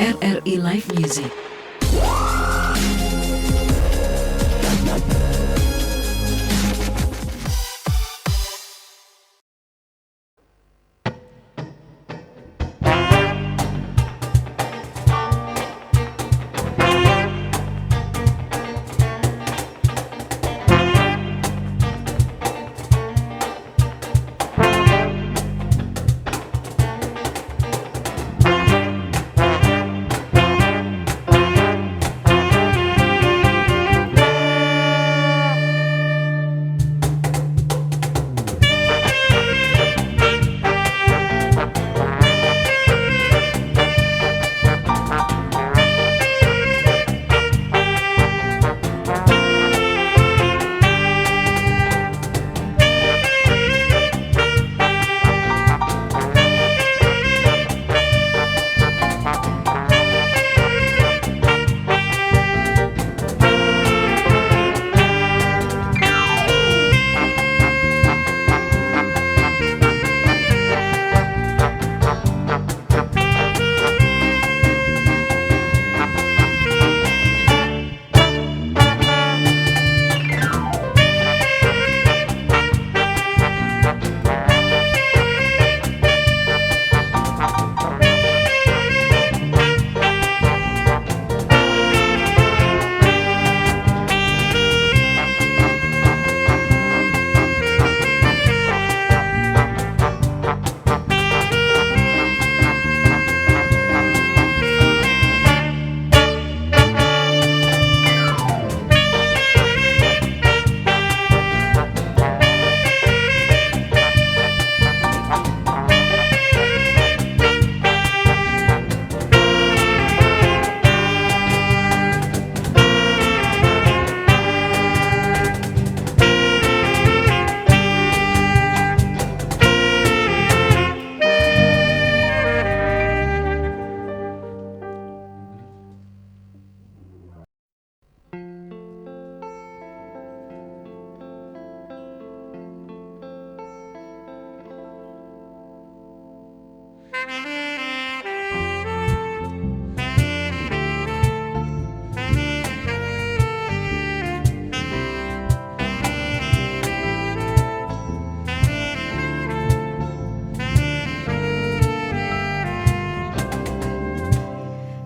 RRI Live Music.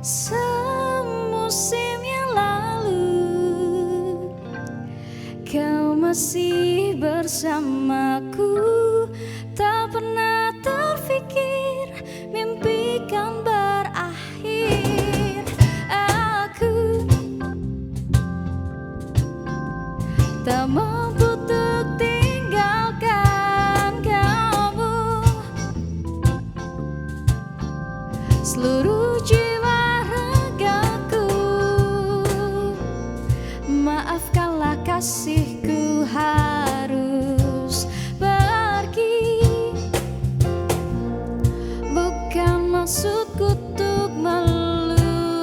Semusim yang lalu kau masih bersamaku, tak pernah terfikir mimpi kan berakhir. Aku tak mampu untuk tinggalkan kamu, seluruh jiwa maafkanlah kasihku harus pergi. Bukan maksudku untuk melukaimu.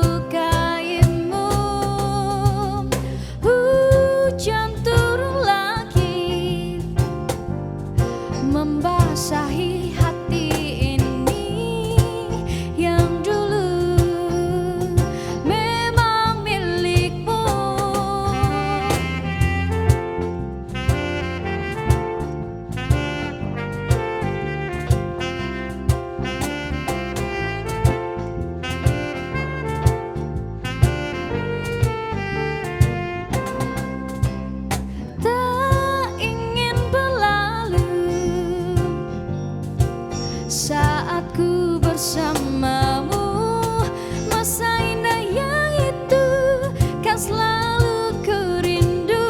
Hujan turun lagi membasahi hati ini yang dulu memang milikmu. Tak ingin berlalu saat ku bersamamu. Masa indah yang itu kan selalu ku rindu.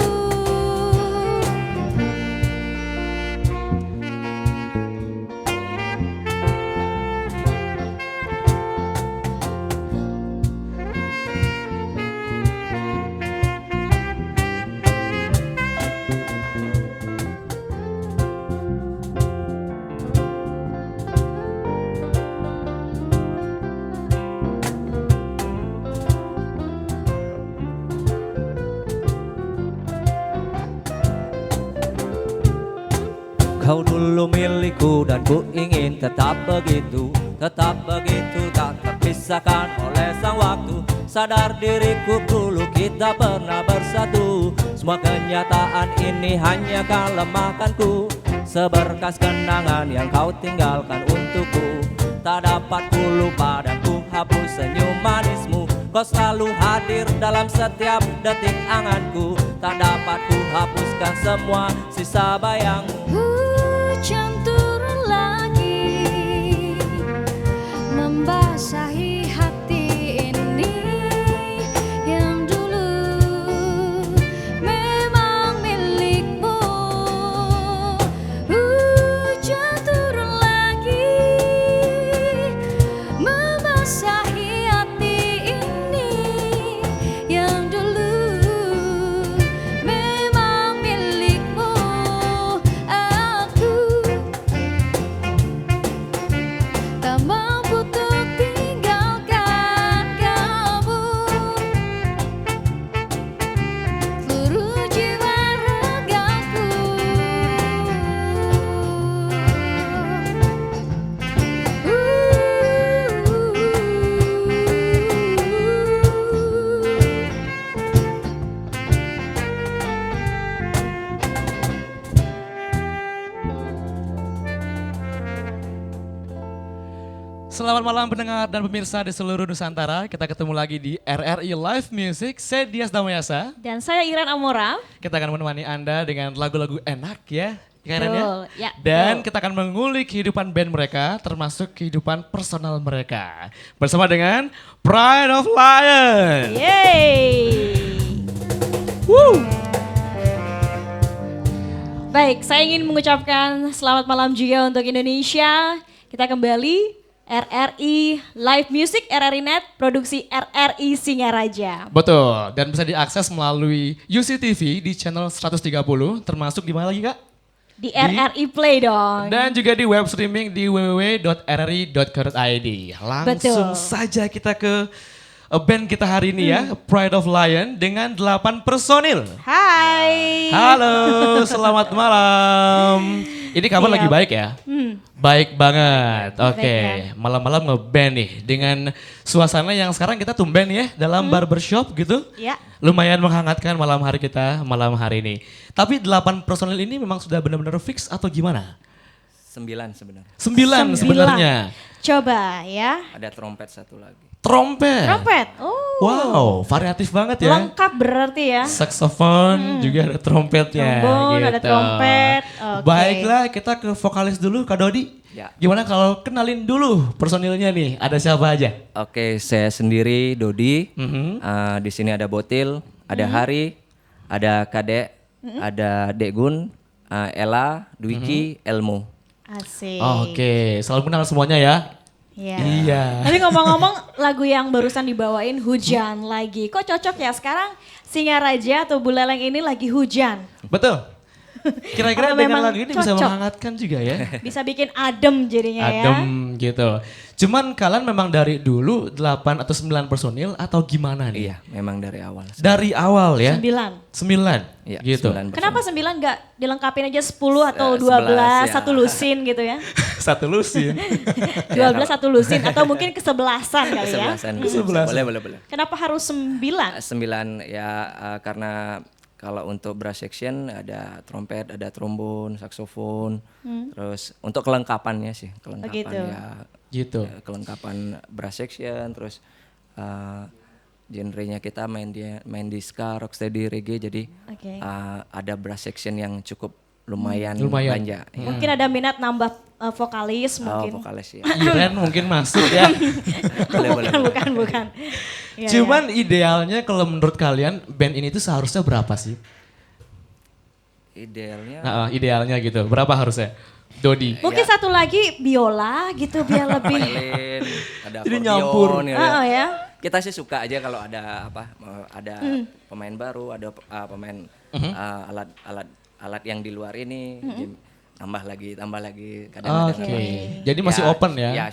Kau dulu milikku dan ku ingin tetap begitu. tetap begitu tak terpisahkan oleh sang waktu. Sadar diriku dulu kita pernah bersatu. Semua kenyataan ini hanya kau lemahkanku. Seberkas kenangan yang kau tinggalkan untukku. Tak dapat ku lupa dan ku hapus senyum manismu. Kau selalu hadir dalam setiap detik anganku. Tak dapat ku hapuskan semua sisa bayangmu. Hujan turun lagi, membasahi hati ini yang dulu memang milikmu. Hujan turun lagi, membasahi hati ini yang dulu memang milikmu. Aku tak mampu untuk tinggalkan kamu. Seluruh jiwa ragaku. Selamat malam pendengar dan pemirsa di seluruh Nusantara. Kita ketemu lagi di RRI Live Music. Saya Dias Damayasa. Dan saya Iren Amora. Kita akan menemani Anda dengan lagu-lagu enak ya. Karen ya. Betul, ya, Dan betul. kita akan mengulik kehidupan band mereka, termasuk kehidupan personal mereka. Bersama dengan Pride of Lion. Yeay. Woo. Baik, saya ingin mengucapkan selamat malam juga untuk Indonesia. Kita kembali RRI Live Music, RRI Net, produksi RRI Singaraja. Betul, dan bisa diakses melalui UCTV di channel 130, termasuk di mana lagi Kak? Di RRI Play dong. Dan juga di web streaming di www.rri.co.id. Langsung Betul. saja kita ke band kita hari ini ya, Pride of Lion dengan 8 personil. Hai. Halo, selamat malam. Ini kabar Siap. lagi baik ya? Baik banget. Oke, Baik, malam-malam ngeband nih dengan suasana yang sekarang kita tumben ya dalam barbershop gitu. Ya. Lumayan menghangatkan malam hari kita malam hari ini. Tapi 8 personil ini memang sudah benar-benar fix atau gimana? 9 sebenarnya. 9 sebenarnya. Coba ya. Ada trompet satu lagi. Trompet. Trompet. Oh. Wow, variatif banget ya. Lengkap berarti ya. Saksofon juga ada trompetnya. Trombon, ada trompet. Oke. Baiklah, kita ke vokalis dulu Kak Dodi. Ya. Gimana kalau kenalin dulu personilnya nih, ada siapa aja? Oke, saya sendiri Dodi. Mhm. Di sini ada Botil, ada Hari, ada Kadek, ada Degun, Ella, Dwiki, Elmo. Asik. Oke, selalu kenal semuanya ya. Iya. Iya. Tapi ngomong-ngomong lagu yang barusan dibawain hujan lagi. Kok cocok ya sekarang Singaraja atau Buleleng ini lagi hujan. Betul. Kira-kira Apa dengan memang lagu ini bisa cocok? menghangatkan juga ya. Bisa bikin adem jadinya ya. Adem gitu. Cuman kalian memang dari dulu 8 atau 9 personil atau gimana nih? Iya, memang dari awal. Dari awal ya? 9. 9 Iya, gitu. 9 personil. Kenapa 9 nggak dilengkapin aja 10 atau 11 12, ya. satu lusin gitu ya. Satu lusin. 12 satu lusin atau mungkin kesebelasan kali ya. Kesebelasan. Kesebelasan. Boleh. Kenapa harus 9? 9 ya karena kalau untuk brass section ada trompet, ada trombon, saksofon. Terus untuk kelengkapannya sih, kelengkapan Begitu. ya. Gitu. Ya, kelengkapan brass section, terus genrenya kita main di ska, rocksteady, reggae, jadi Oke. ada brass section yang cukup lumayan, Lumayan. banyak. Ya. Mungkin ada minat nambah vokalis mungkin. Vokalis ya. Iren mungkin masuk ya. boleh. Bukan. Iya, Cuman idealnya kalau menurut kalian band ini tuh seharusnya berapa sih? Idealnya Nah, idealnya gitu. Berapa harusnya? Dodi. Mungkin satu lagi biola gitu biar lebih. violin, ada Jadi akordeon, nyampur. Ya. Kita sih suka aja kalau ada ada pemain baru, ada pemain alat yang di luar ini, tambah lagi kadang-kadang. Oke. Jadi masih open ya? Ya,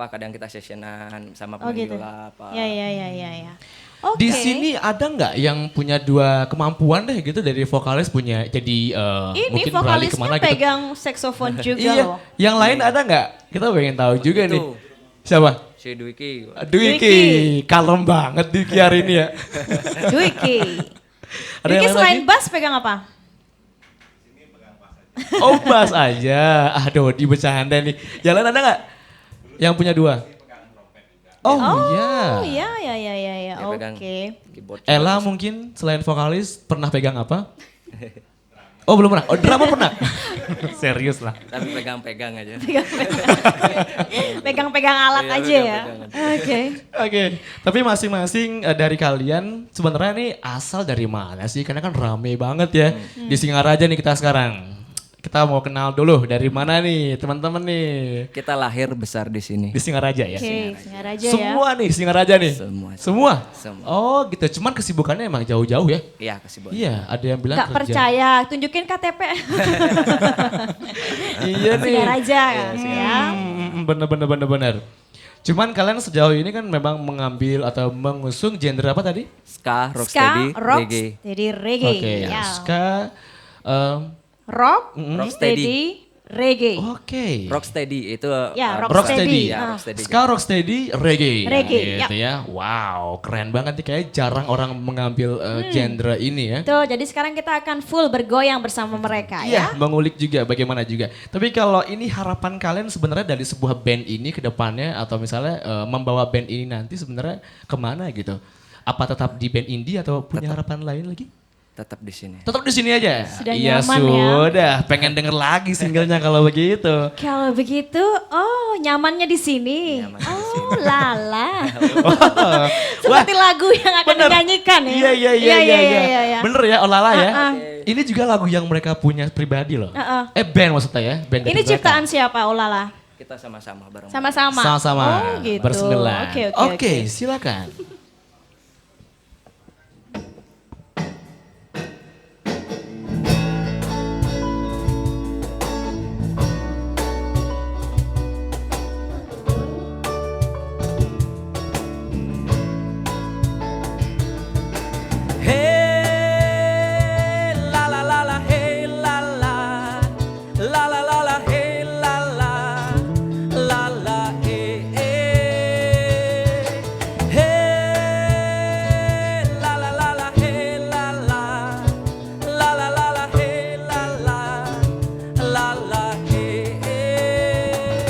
kadang kita sessionan sama Oh pemain gitu. biola apa. Ya. Oke. Di sini ada nggak yang punya dua kemampuan deh gitu dari vokalis punya jadi Ini mungkin beralih vokalisnya kemana gitu? pegang saksofon juga Iya, loh. yang lain ada nggak? Kita pengen tahu juga nih. Itu Siapa? Si Dwiki. Dwiki. Kalem banget Dwiki hari ini ya. Dwiki. Ada Dwiki yang lain selain lagi? bass pegang apa? Oh bass aja. Aduh bercanda nih. Jalan ada nggak? Yang punya 2? Oh, iya. Oh iya, ya. Dia pegang Oke. keyboard. Ella mungkin selain vokalis pernah pegang apa? Oh belum pernah. Oh drama pernah. Serius lah. Tapi pegang-pegang aja. Pegang-pegang alat Iya, aja ya. pegang-pegangan. Oke. Oke, tapi masing-masing dari kalian sebenarnya nih asal dari mana sih? Karena kan rame banget ya di Singaraja nih kita sekarang. Kita mau kenal dulu dari mana nih teman-teman nih Kita lahir besar di sini. di Singaraja ya. Oke, Singaraja ya. Semua nih Singaraja nih. Semua. Semua. Semua. Oh gitu. Cuman kesibukannya emang jauh-jauh ya. Iya, kasih buat. Iya, ada yang bilang Gak kerja. percaya, tunjukin KTP. Iya nih. Singaraja kan ya. Bener. Cuman kalian sejauh ini kan memang mengambil atau mengusung genre apa tadi? Ska, rocksteady, rock, reggae. steady, reggae. Oke, Ya. ska. Rock, Rocksteady. steady, reggae. Oke. Rocksteady itu Ya, rocksteady. Ya, Ah. rocksteady. Ska, rocksteady, reggae. Reggae, Gitu ya. Wow, keren banget nih. Kayaknya jarang orang mengambil genre ini ya. Tuh, jadi sekarang kita akan full bergoyang bersama mereka ya. Iya, mengulik juga bagaimana juga. Tapi kalau ini harapan kalian sebenarnya dari sebuah band ini ke depannya atau misalnya membawa band ini nanti sebenarnya kemana gitu? Apa tetap di band indie atau punya harapan lain lagi? Tetap di sini. Tetap di sini aja. Sudah Iya nyaman ya. sudah, pengen denger lagi singlenya kalau begitu. Kalau begitu, oh nyamannya di sini. Nyamannya di Oh lala. Wah, Seperti lagu yang akan bener. dinyanyikan ya. Iya. Bener ya, Olala ya. Ah, ah. Ini juga lagu yang mereka punya pribadi loh. Band maksudnya ya, band dari Ini mereka. ciptaan siapa, Olala? Kita sama-sama bareng. Sama-sama. Sama-sama, Oh gitu. bersembilan. Oke. Silakan. Hey la la la la, hey la la, la la la la, hey la la, la la hey hey, hey la la la la, hey la la, la la la la, hey la la, la la hey hey.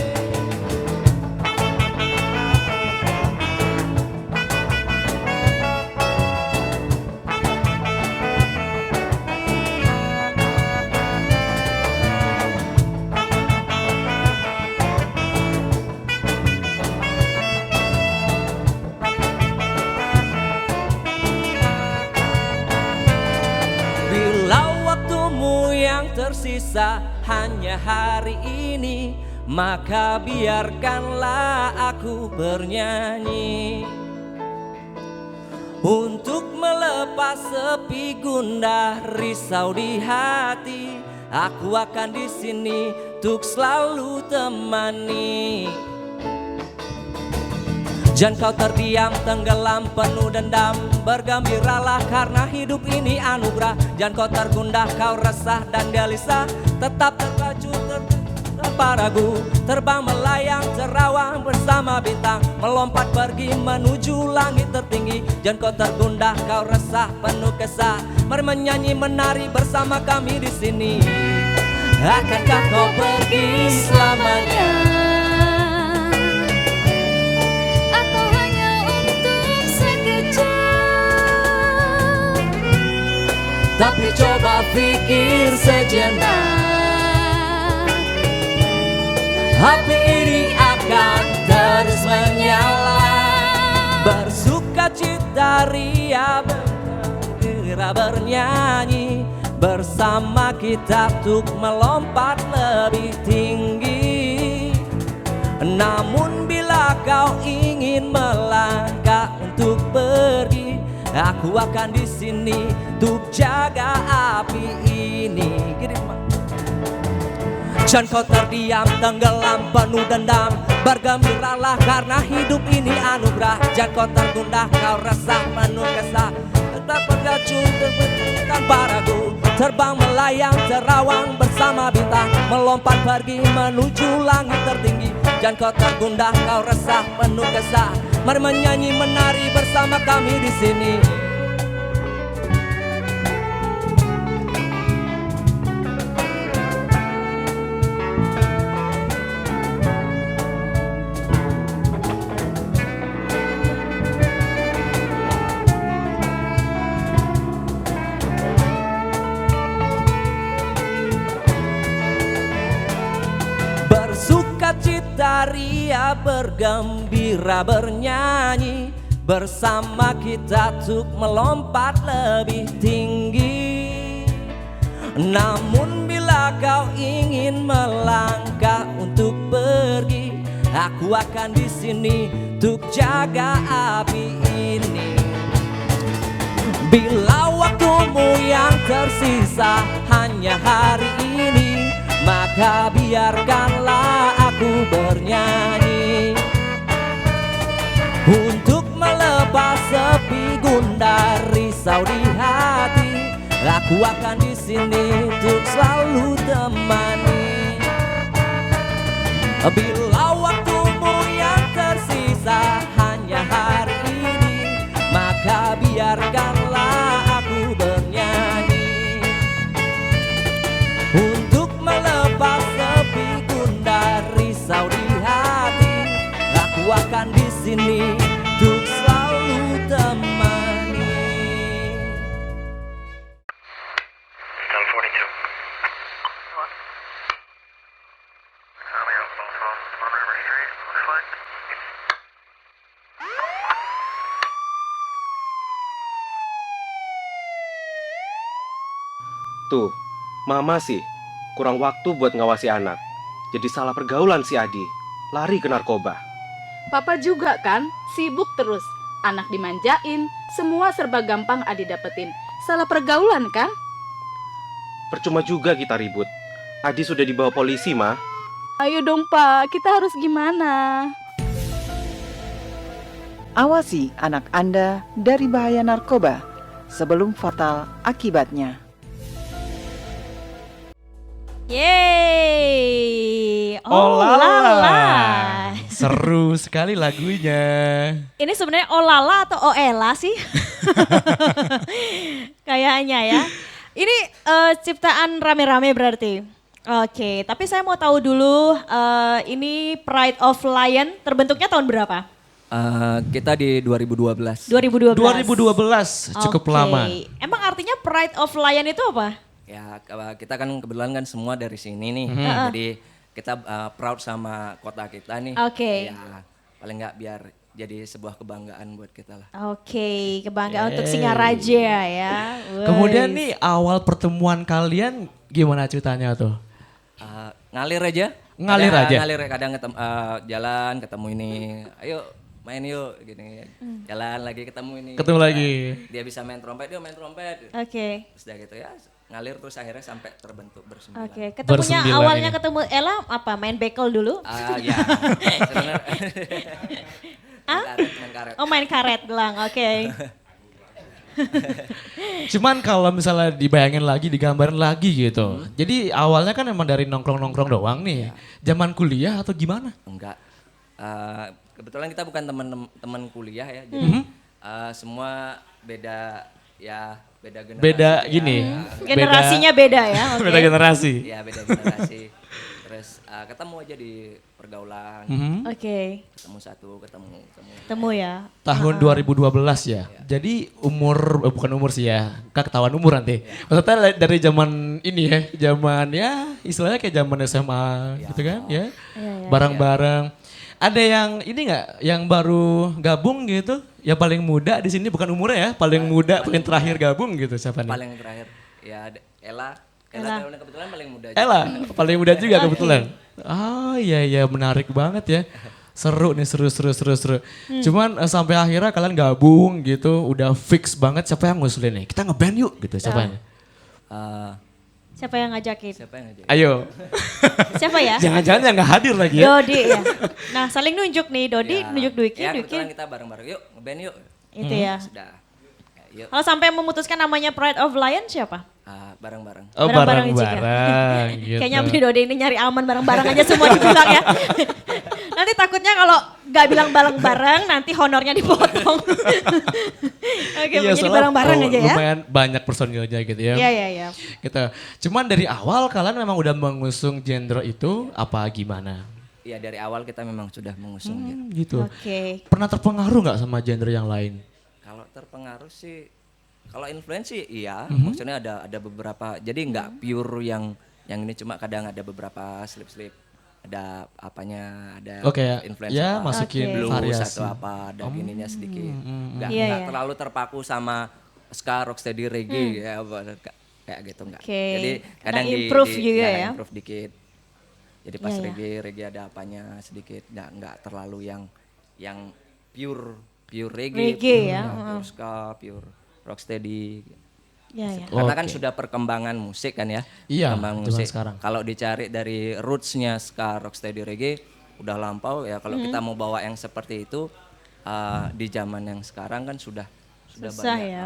Bila waktumu yang tersisa hanya hari ini, maka biarkanlah aku bernyanyi untuk melepas sepi gundah risau di hati. Aku akan di sini untuk selalu temani. Jangan kau terdiam, tenggelam, penuh dendam. Bergembiralah karena hidup ini anugerah. Jangan kau tergundah, kau resah dan gelisah. Tetap terpacu, tanpa ragu. Terbang melayang, terawang bersama bintang. Melompat pergi menuju langit tertinggi. Jangan kau tergundah, kau resah, penuh kesah. Mari menyanyi, menari bersama kami di sini. Akankah kau pergi selamanya? Atau hanya untuk sekejap? Tapi coba pikir sejenak, api ini akan terus menyala. Bersuka cita ria, bergembira bernyanyi. Bersama kita untuk melompat lebih tinggi. Namun bila kau ingin melangkah untuk pergi, aku akan di sini untuk jaga api ini. Gini, Mak. Jangan kau terdiam, tenggelam, penuh dendam. Bergembiralah karena hidup ini anugerah. Jangan kau tergundah, kau resah, penuh kesah. Tetap bergacu tanpa ragu. Terbang melayang terawang bersama bintang, melompat pergi menuju langit tertinggi. Jangan kau tergundah, kau resah, penuh kesah. Mari menyanyi menari bersama kami di sini. Bersukacita ria, bergembira, bernyanyi bersama kita untuk melompat lebih tinggi. Namun bila kau ingin melangkah untuk pergi, aku akan di sini untuk jaga api ini. Bila waktumu yang tersisa hanya hari ini, maka biarkanlah aku bernyanyi untuk melepas sepi gundah risau di hati. Aku akan di sini untuk selalu temani. Bila waktumu yang tersisa hanya hari ini, maka biarkanlah aku bernyanyi untuk melepas sepi gundah risau di hati. Aku akan di sini untuk selalu temani. Channel 42. What? Romeo, phone, on River Street. Looks like. Tuh, mama sih kurang waktu buat ngawasi anak. Jadi salah pergaulan si Adi, lari ke narkoba. Papa juga kan, sibuk terus. Anak dimanjain, semua serba gampang Adi dapetin. Salah pergaulan kan? Percuma juga kita ribut. Adi sudah dibawa polisi, Ma. Ayo dong Pak, kita harus gimana? Awasi anak Anda dari bahaya narkoba sebelum fatal akibatnya. Yeay. Oh la la. Seru sekali lagunya. Ini sebenarnya olala atau oela sih? Kayaknya ya. Ini ciptaan rame-rame berarti. Oke, tapi saya mau tahu dulu ini Pride of Lion terbentuknya tahun berapa? Kita di 2012. 2012. 2012 cukup Oke. lama. Emang artinya Pride of Lion itu apa? Ya kita kan kebetulan kan semua dari sini nih. Jadi kita proud sama kota kita nih. Oke. Ya paling nggak biar jadi sebuah kebanggaan buat kita lah. Oke, kebanggaan untuk Singaraja ya. Kemudian Wes. nih awal pertemuan kalian gimana ceritanya tuh? Ngalir aja. Ngalir Kadang- aja? Ngalir kadang jalan ketemu ini, ayo main yuk gini. Jalan lagi ketemu ini. Ketemu lagi. Dia bisa main trompet, dia main trompet. Oke. Terus udah gitu ya ngalir terus akhirnya sampai terbentuk bersembilan. Oke, ketemunya Bersembilan awalnya ini. ketemu Ella apa main bekel dulu? Ya sebenarnya. Main karet. Oh main karet gelang, oke. Cuman kalau misalnya dibayangin lagi, digambarin lagi gitu. Jadi awalnya kan emang dari nongkrong-nongkrong doang nih. Zaman kuliah atau gimana? Enggak. Kebetulan kita bukan teman kuliah ya. Jadi semua beda ya, beda generasi. Beda ya. gini. Generasinya beda ya, oke. Beda generasi. Ya beda generasi. Terus ketemu aja di pergaulan. Oke, Ketemu satu, ketemu. temu ya. Tahun 2012 ya. Jadi umur bukan umur sih ya. Kak ketahuan umur nanti. Maksudnya dari zaman ini ya, zaman ya istilahnya kayak zaman SMA gitu kan ya. Bareng-bareng. Ada yang ini nggak yang baru gabung gitu? Yang paling muda di sini bukan umurnya ya, paling muda, paling terakhir gabung gitu siapa nih? Paling terakhir ya Ella. Ella. Ella kebetulan paling muda. Ella, paling muda juga kebetulan. Oh iya menarik banget ya. Seru nih, seru. Cuman sampai akhirnya kalian gabung gitu, udah fix banget siapa yang ngusulin nih? Kita ngeband yuk gitu, siapa? Eh, Siapa yang ngajakin? siapa yang ngajak? Ayo. Siapa ya? Jangan-jangan yang gak hadir lagi ya? Dodi ya. Nah saling nunjuk nih, Dodi nunjuk Dwiki, Ya Dwiki. kebetulan kita bareng-bareng yuk ngeband yuk. Itu ya. Sudah. Ya, yuk. Kalau sampai memutuskan namanya Pride of Lion siapa? Bareng-bareng. Oh Bareng-bareng juga. bareng-bareng gitu. Kayaknya Beli Dode ini nyari aman bareng-bareng aja semua dibilang ya. Nanti takutnya kalau nggak bilang bareng-bareng nanti honornya dipotong. Oke, jadi soalnya, bareng-bareng aja ya. Lumayan banyak personilnya gitu ya. Iya, iya, iya. Gitu. Cuman dari awal kalian memang udah mengusung genre itu apa gimana? Iya dari awal kita memang sudah mengusung gitu. Gitu. Oke. Pernah terpengaruh nggak sama genre yang lain? Kalau terpengaruh sih, kalau influence sih iya, maksudnya ada beberapa, jadi nggak pure yang ini, cuma kadang ada beberapa slip-slip, ada apanya, ada Oke, influence ya apa, masukin blues variasi. atau apa, ada gininya sedikit, nggak Iya, nggak iya. terlalu terpaku sama ska, rocksteady, reggae ya, kayak gitu nggak. Oke, Jadi ada kadang improve juga ya. improve dikit. Jadi pas Iya, iya. reggae ada apanya sedikit, nggak terlalu yang pure reggae, Reggae ya, pure ska, pure rocksteady. Iya, iya. Karena kan Oke. sudah perkembangan musik kan ya. Iya, Perkembangan zaman musik. sekarang. Kalau dicari dari rootsnya ska, rocksteady, reggae udah lampau ya. Kalau kita mau bawa yang seperti itu di zaman yang sekarang kan sudah Susah banyak ya.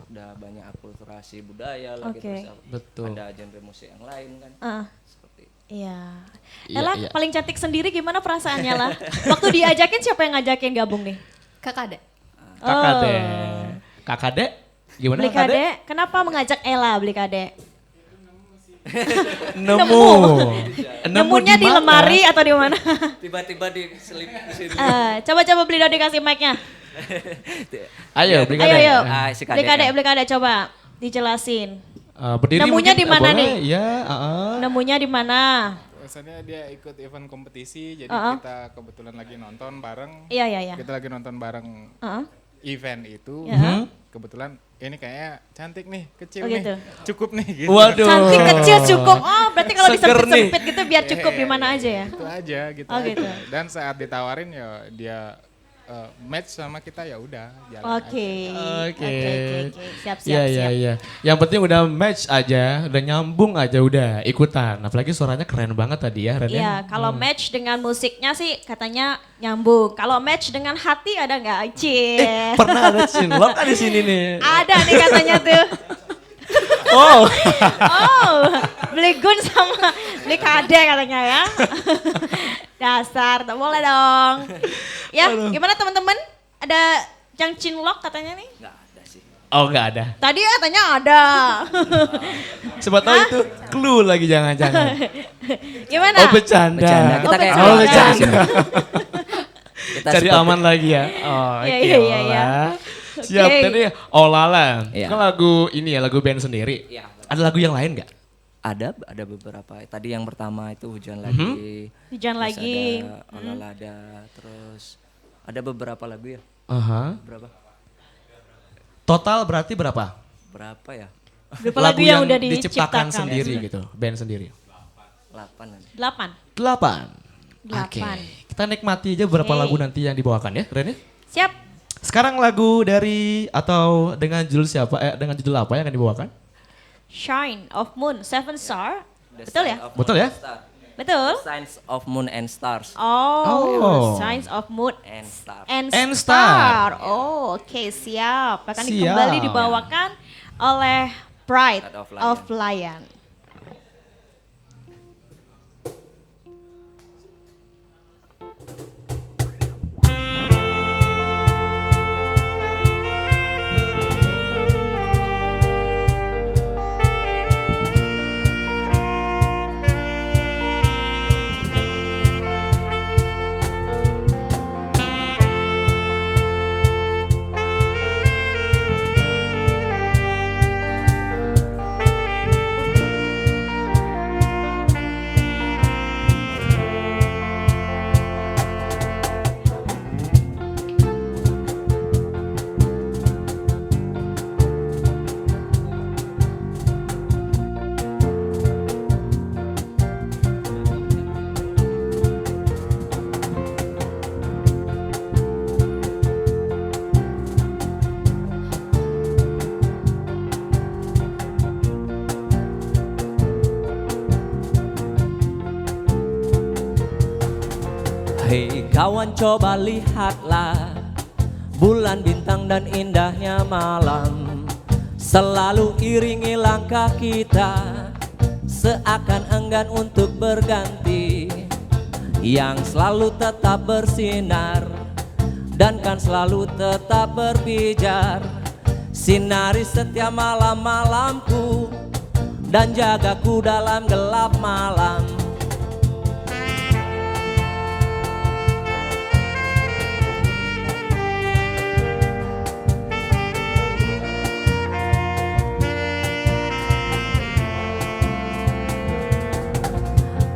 udah banyak akulturasi budaya lagi, Oke. terus Betul. ada genre musik yang lain kan. Seperti itu. Iya. Iya, Ella iya. paling cantik sendiri gimana perasaannya lah? Waktu diajakin siapa yang ngajakin gabung nih? Kakak ada. Kakak Oh. deh. Kakak dek? Gimana Beli Kakak dek? Kade, kenapa mengajak Ella Beli Kade? Nemu. Nemunya di mana? lemari atau di mana? Tiba-tiba diselip di sini. Coba-coba Beli Dode kasih mic-nya. Ayo, beli Ayo, Kade. yuk. Si Beli Kade Kade, ya. Beli Kade coba dijelasin. Berdiri Nemunya mungkin, di mana boleh? nih? Iya, Nemunya di mana? Biasanya dia ikut event kompetisi, jadi kita kebetulan lagi nonton bareng. Iya, iya, iya. Kita lagi nonton bareng event itu. Ya. Kebetulan ini kayaknya cantik nih, kecil Oh, nih, gitu. cukup nih gitu. Waduh. Cantik kecil cukup. Oh, berarti kalau Seger disempit-sempit gitu biar cukup di mana aja ya? Itu aja gitu. Oh, aja. gitu. Dan saat ditawarin ya dia match sama kita ya udah jalan Oke. Oke. Siap, siap, Iya, iya, siap. iya. Yang penting udah match aja, udah nyambung aja udah ikutan. Apalagi suaranya keren banget tadi ya, Ren. Iya, kalau match dengan musiknya sih katanya nyambung. Kalau match dengan hati ada nggak? Cie. Pernah ada cinlok kan di sini nih. Ada nih katanya tuh. Oh. Oh, beli gun sama beli kade katanya ya. Dasar, tak boleh dong. Ya, gimana teman-teman? Ada yang cinlok katanya nih? Nggak ada sih. Oh, enggak ada. Tadi katanya ada. Siapa tahu itu clue lagi jangan-jangan. Gimana? Oh, bercanda. Bercanda. Kita Oh, kayak bercanda. Oh, keluarga di bercanda. sini. Kita Cari seperti- aman lagi ya. Oh, Iya, oke. iya, iya, iya. Ola. Siap, Oke. tadi Olala. Iya. Kan lagu ini ya, lagu band sendiri. Iya. Ada lagu yang lain nggak? Ada beberapa. Tadi yang pertama itu hujan lagi. Hujan Terus lagi. Ada Olalada, terus ada beberapa lagu ya. Aha. Berapa? Total berarti berapa? Berapa ya? Berapa lagu yang udah diciptakan diciptakan sendiri gitu, band sendiri. 8 nanti. 8. 8. Oke. 8. Kita nikmati aja beberapa Oke. lagu nanti yang dibawakan ya, Ren ya. Siap. Sekarang lagu dari atau dengan judul siapa? Dengan judul apa yang akan dibawakan? Shine of Moon, Seven Star. The Betul Sign ya? of Betul Moon ya? and Star. Betul. Signs of Moon and Stars. Oh. Signs of Moon And Stars. and And Star. Oh, oke, siap. Akan Siap. kembali dibawakan oleh Pride Pride of of Lion. Hei kawan coba lihatlah bulan bintang dan indahnya malam. selalu iringi langkah kita, seakan enggan untuk berganti, yang selalu tetap bersinar dan kan selalu tetap berpijar. Sinari setiap malam-malamku dan jagaku dalam gelap malam.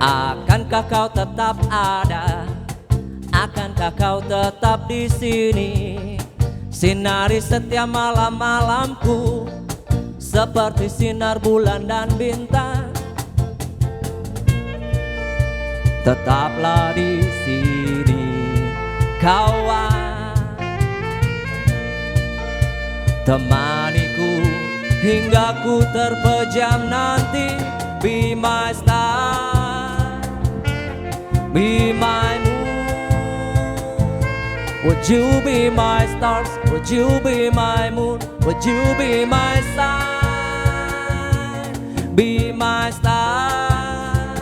Akankah kau tetap ada? Akankah kau tetap di sini? Sinari setiap malam-malamku seperti sinar bulan dan bintang. Tetaplah di sini, kawan. Temaniku hingga ku terpejam nanti. Be my star, be my moon. Would you be my stars? Would you be my moon? Would you be my sun? Be my star,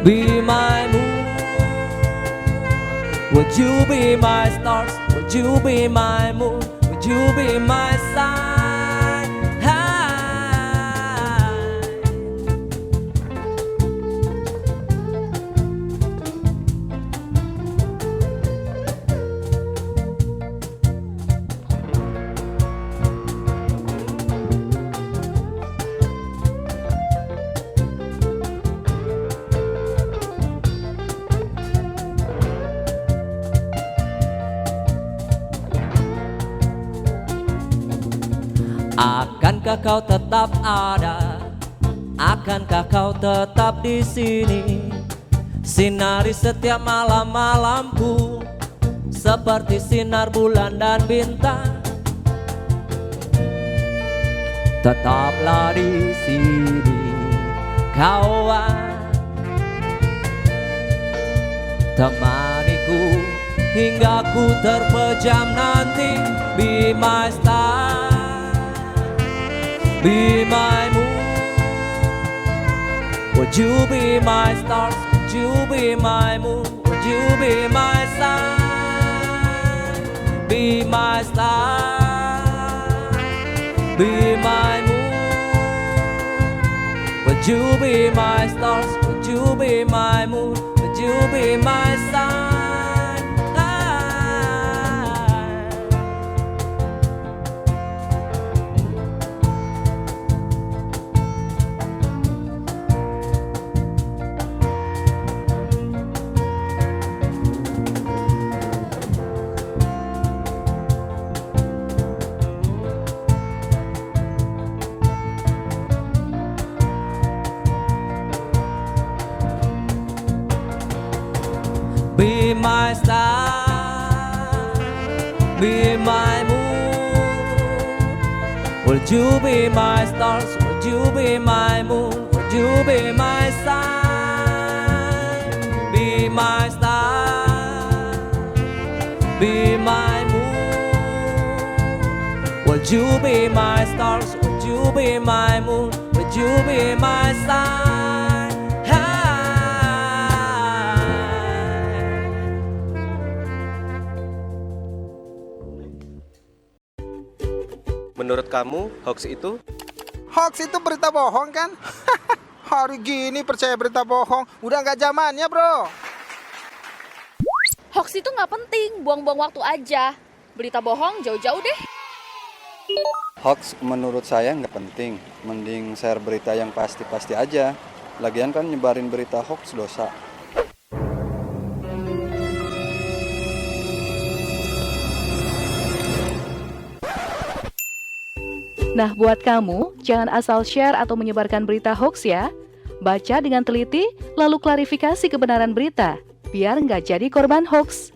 be my moon. Would you be my stars? Would you be my moon? Would you be my sun? Akankah kau tetap ada? Akankah kau tetap di sini? Sinari setiap malam-malamku seperti sinar bulan dan bintang. Tetaplah di sini, kawan. Temaniku hingga ku terpejam nanti. Be my star, be my moon. Would you be my stars? Would you be my moon? Would you be my sun? Be my star, be my moon. Would you be my stars? Would you be my moon? Would you be my sun? Be my star, be my moon. Would you be my stars? Would you be my moon? Would you be my sun? Be my star, be my moon. Would you be my stars? Would you be my moon? Would you be my sun? Menurut kamu, hoax itu? Hoax itu berita bohong kan? Hari gini percaya berita bohong, udah nggak zamannya bro. Hoax itu nggak penting, buang-buang waktu aja. Berita bohong jauh-jauh deh. Hoax menurut saya nggak penting, mending share berita yang pasti-pasti aja. Lagian kan nyebarin berita hoax dosa. Nah, buat kamu, jangan asal share atau menyebarkan berita hoax ya. Baca dengan teliti, lalu klarifikasi kebenaran berita, biar nggak jadi korban hoax.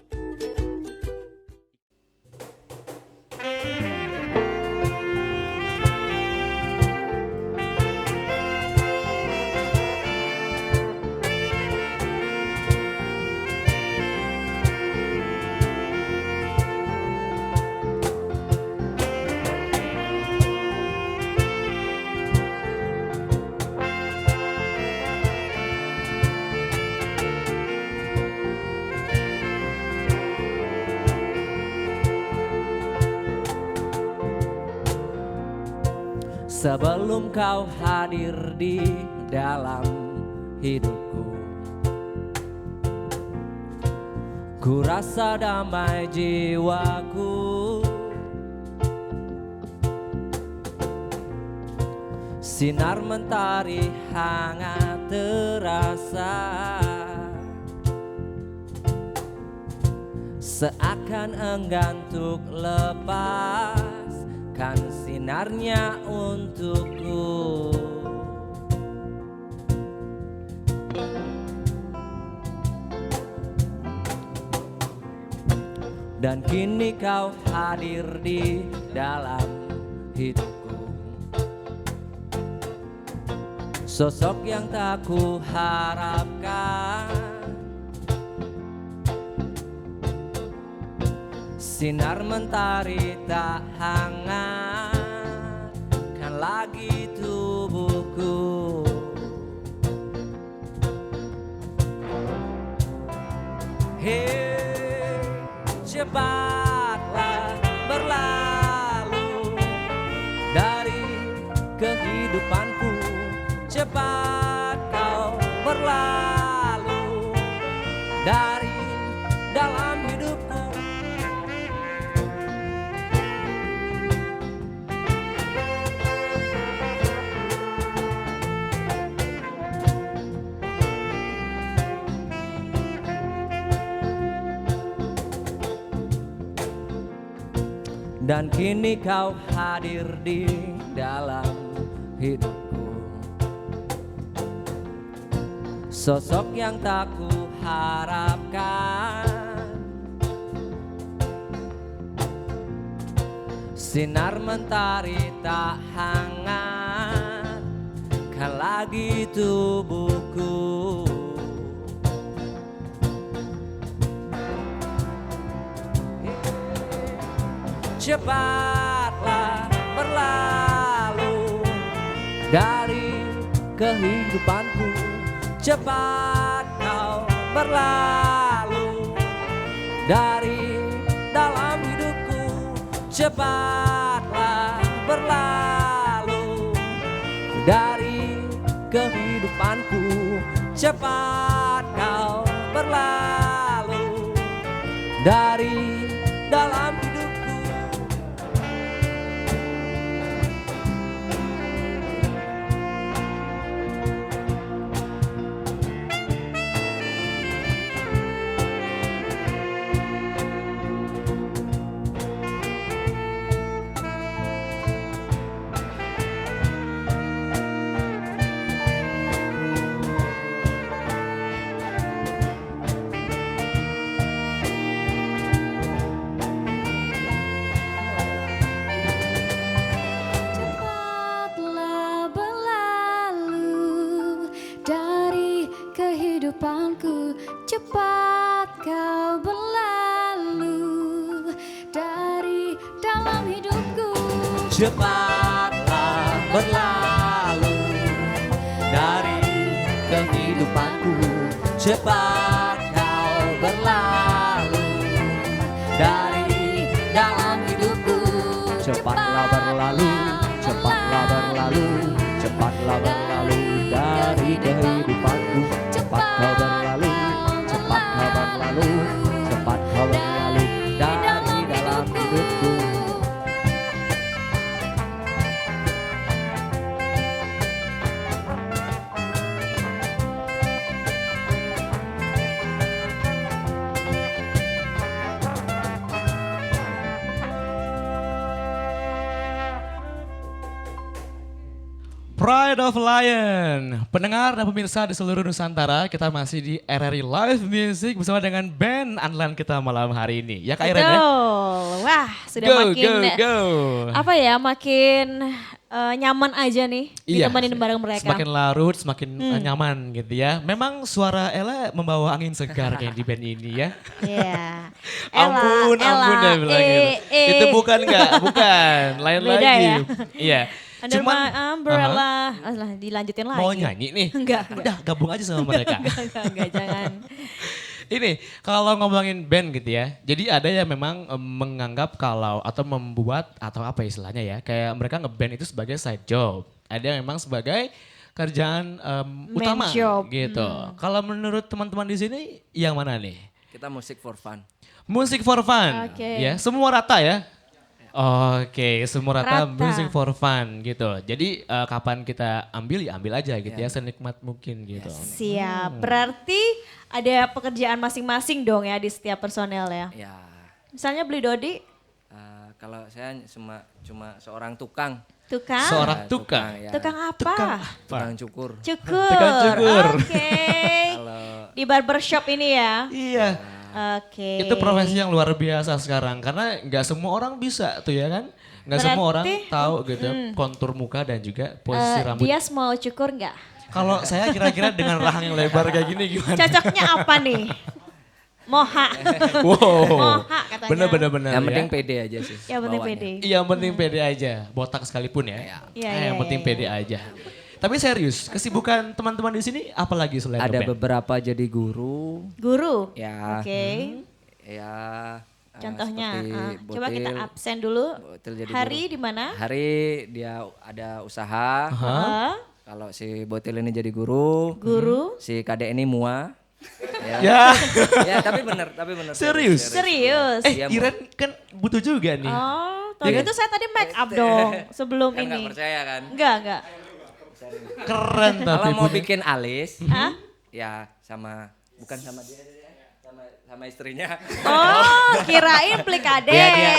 sebelum kau hadir di dalam hidupku. Ku rasa damai jiwaku, sinar mentari hangat terasa, seakan enggan untuk lepaskan sinarnya untukku. Dan kini kau hadir di dalam hidupku, sosok yang tak ku harapkan, sinar mentari tak hangatkan lagi tubuhku. Hey, cepatlah berlalu dari kehidupanku, cepat kau berlalu dari dalam hidupku. Dan kini kau hadir di dalam hidupku, sosok yang tak ku harapkan, sinar mentari tak hangatkan lagi tubuhku. Cepatlah berlalu dari kehidupanku, cepat kau berlalu dari dalam hidupku, cepatlah berlalu dari kehidupanku, cepat kau berlalu dari dalam hidupku. Kehidupanku, cepat kau berlalu dari dalam hidupku. Cepatlah berlalu dari kehidupanku, cepat kau berlalu dari dalam hidupku. Cepatlah berlalu, cepatlah berlalu, cepatlah berlalu dari kehidupanku. Cepat kau berlalu, cepat kau berlalu, cepat kau berlalu dari dalam hidupku. Pride of Lion, pendengar dan pemirsa di seluruh Nusantara, kita masih di RRI Live Music bersama dengan band andalan kita malam hari ini. Ya Kak Iren ya? Wah, sudah apa ya, makin nyaman aja nih ditemenin bareng mereka. Semakin larut, semakin nyaman gitu ya. Memang suara Ella membawa angin segar kayak di band ini ya. Iya. Ampun dia bilang gitu. Itu bukan, lain lagi. Ya? Iya. Cuman umbrella, dilanjutin lagi. Mau nyanyi nih? Enggak. Udah gabung aja sama mereka. enggak, jangan. Ini kalau ngomongin band gitu ya, jadi ada yang memang menganggap kalau atau membuat atau apa istilahnya ya, kayak mereka ngeband itu sebagai side job. Ada yang memang sebagai kerjaan utama job. gitu. Kalau menurut teman-teman di sini yang mana nih? Kita musik for fun. Musik for fun, Oke. ya semua rata ya. Oke, semua rata Rata. music for fun gitu. Jadi kapan kita ambil ya ambil aja gitu ya, senikmat mungkin gitu. Siap, berarti ada pekerjaan masing-masing dong ya di setiap personel ya. Ya, Misalnya beli Dodi, kalau saya cuma seorang tukang. tukang. Seorang Ya, tukang. ya. Tukang apa? Tukang cukur. Cukur. Tukang cukur. Oke. Kalau Di barbershop ini ya. Iya. Oke. Itu profesi yang luar biasa sekarang karena nggak semua orang bisa tuh ya kan. Nggak semua orang Berarti, tahu gitu kontur muka dan juga posisi rambut. Dia mau cukur nggak? Kalau saya kira-kira dengan rahang yang lebar kayak gini gimana? Cocoknya apa nih? Moha. Wow. Moha katanya. Bener. yang ya. penting pede aja sih. Yang penting bawaannya. pede. Iya, yang penting pede aja. Botak sekalipun ya. Iya, Yang penting iya. pede aja. Tapi serius, kesibukan teman-teman di sini apa lagi selain Ada ngeband? beberapa jadi guru. Guru. Ya. Oke. Ya. Contohnya, seperti coba kita Botil. absen dulu. Botil jadi Hari guru. di mana? Hari dia ada usaha. Heeh. Kalau si Botil ini jadi guru. Guru. Si Kadek ini mua. Ya. Ya, tapi bener. Serius? Serius. Iya, Mbak. Iren kan butuh juga nih. Oh, Iya kalau kan? gitu saya tadi make up dong sebelum Kan nggak ini. percaya kan? Enggak. Keren tapi Kalau mau punya. bikin alis, Hah? ya bukan sama dia, sama istrinya. Oh, kirain plikade.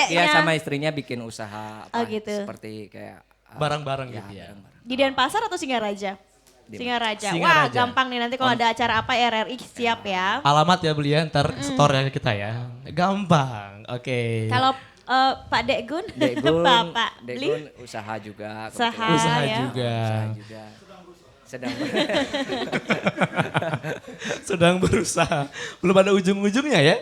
Dia sama istrinya bikin usaha Oh, gitu. seperti kayak Barang-barang gitu ya. Di Denpasar atau Singaraja? Singaraja. Wah, Singaraja. gampang nih nanti kalau ada acara apa RRI siap ya. Alamat ya beli ya, ntar store kita ya. Gampang, oke. Kalau Pak Dekgun, Dekgun, Bapak Dekgun beli usaha juga. Usaha. Usaha ya. juga. Usaha juga. Sedang Sedang berusaha. Belum ada ujung-ujungnya ya.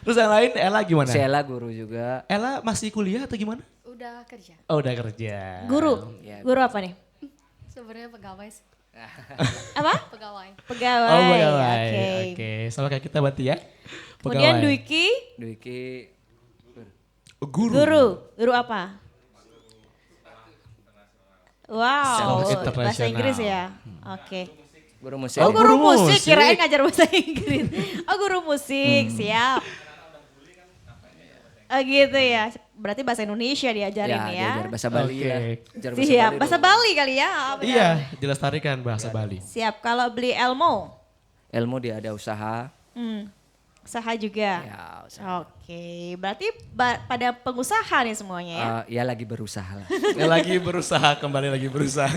Terus yang lain Ella gimana? Si Ella guru juga. Ella masih kuliah atau gimana? Udah kerja. Oh udah kerja. Guru. Ya. Guru apa nih? Sebenarnya pegawai sih. Apa? Pegawai. Pegawai. Oh pegawai. Oke. Oke. Sama kayak kita berarti ya. Kemudian Pegawai. Dwiki, Dwiki Guru. guru. Guru apa? Wow, Sekolah internasional. bahasa Inggris ya. Oke. guru musik. Oh, guru guru musik, musik. kirain ngajar bahasa Inggris. Oh, guru musik, siap. Oh gitu ya. Berarti bahasa Indonesia diajarin ya. diajar bahasa Bali Oke. lah. Ajar Siap, Bali bahasa dong. Bali kali ya. Oh, benar. Iya, dilestarikan bahasa Bali. Siap, kalau beli Elmo, Ilmu dia ada usaha. usaha juga. Ya, usaha. Oke, berarti pada pengusaha nih semuanya ya. Ya lagi berusaha lah. Ya, lagi berusaha, kembali lagi berusaha.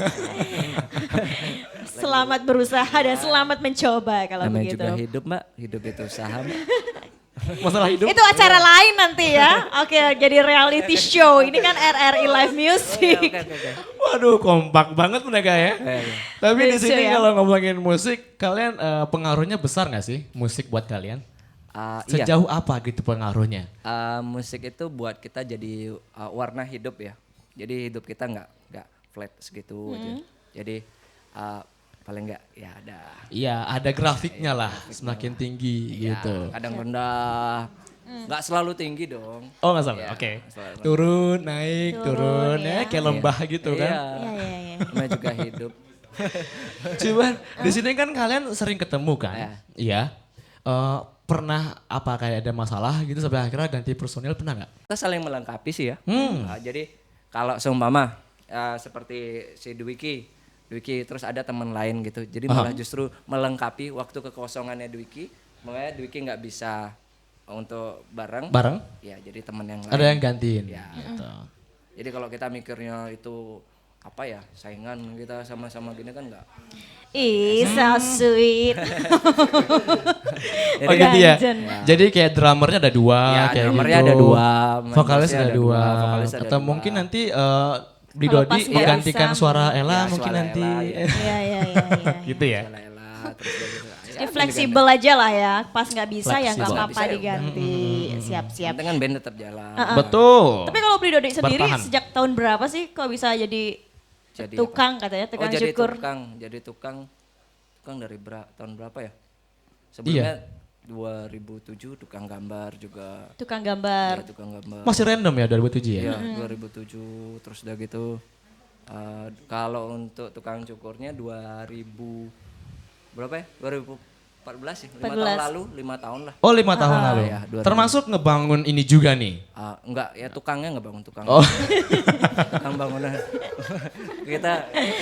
Selamat berusaha dan selamat mencoba kalau Namanya begitu. juga hidup mbak, hidup itu usaha mbak. Masalah hidup. Itu acara lain nanti ya. Oke, jadi reality show. Ini kan RRI Live Music. Oke. Waduh, kompak banget mereka ya. Tapi di Lucu sini ya. kalau ngomongin musik, kalian pengaruhnya besar nggak sih musik buat kalian? Iya. Sejauh apa gitu pengaruhnya? Musik itu buat kita jadi warna hidup ya. Jadi hidup kita nggak flat segitu aja. Jadi paling nggak ya ada. Iya, ada grafiknya lah, semakin tinggi gitu. Kadang rendah, nggak selalu tinggi dong. Oh nggak salah, Iya, oke. selalu rendah. Turun, naik, turun, ya. ya kayak lembah gitu kan. Iya. Namanya juga hidup. Cuman di sini kan kalian sering ketemu kan? Iya. Pernah apa kayak ada masalah gitu sampai akhirnya ganti personil pernah nggak? Kita saling melengkapi sih ya. Jadi kalau seumpama seperti si Dwiki terus ada teman lain gitu. Jadi malah justru melengkapi waktu kekosongannya Dwiki. Makanya Dwiki nggak bisa untuk bareng. Ya jadi teman yang lain. Ada yang gantiin. Ya. Gitu. Jadi kalau kita mikirnya itu apa ya saingan kita sama-sama gini kan enggak. Ih, so sweet. Oh gitu ya. Ganjen. Jadi kayak drummernya ada dua, Ya, kayak drummernya gitu. ada dua, Vokalis main ada dua. vokalis ada Atau dua. mungkin nanti Bli Kalau Dodi pas nggak menggantikan bisa. suara Ella Ya, mungkin suara nanti. Ella, ya. Iya. Gitu ya. Ela terus kayak gitu. Jadi fleksibel aja lah ya. Pas nggak bisa ya nggak Fleksibel. apa-apa diganti. Siap-siap. Dengan band tetap jalan. Betul. Tapi kalau Bli Dodi sendiri Bertahan. sejak tahun berapa sih kok bisa jadi Jadi tukang katanya, tukang jadi syukur? tukang dari tahun berapa ya? Sebelumnya 2007 tukang gambar juga. Tukang gambar. Ya, tukang gambar. Masih random ya 2007 ya? Iya, 2007 terus udah gitu. Kalau untuk tukang cukurnya 2000 berapa ya? 2014 sih, 5 tahun lalu, 5 tahun lah. Oh 5 tahun lalu. Ya, termasuk ngebangun ini juga nih? Enggak, ya tukangnya ngebangun tukang. Oh. Tukang bangunan.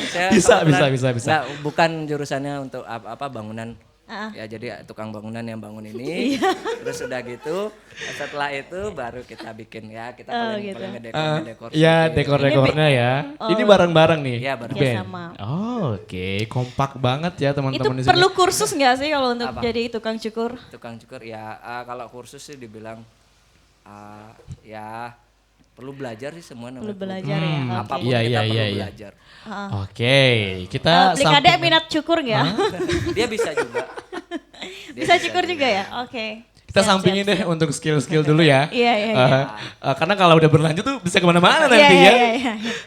Saya bisa. Enggak, bukan jurusannya untuk apa bangunan. Ya jadi tukang bangunan yang bangun ini. Terus udah gitu, setelah itu baru kita bikin ya, kita paling ngedekor. Iya, dekor-dekornya ya. Ini bareng-bareng nih. Iya, bareng. Band. Sama. Oh, oke, kompak banget ya teman-teman di Itu sini. perlu kursus nggak sih kalau untuk jadi tukang cukur? Tukang cukur ya, kalau kursus sih dibilang ya perlu belajar sih semua namanya. Perlu belajar ya. Apapun kita perlu belajar. Oke, kita Beli kadek minat cukur nggak? Dia bisa juga. Bisa cukur juga ya? Oke. Kita sampingin deh untuk skill-skill dulu ya. Iya. Karena kalau udah berlanjut tuh bisa kemana-mana nanti ya.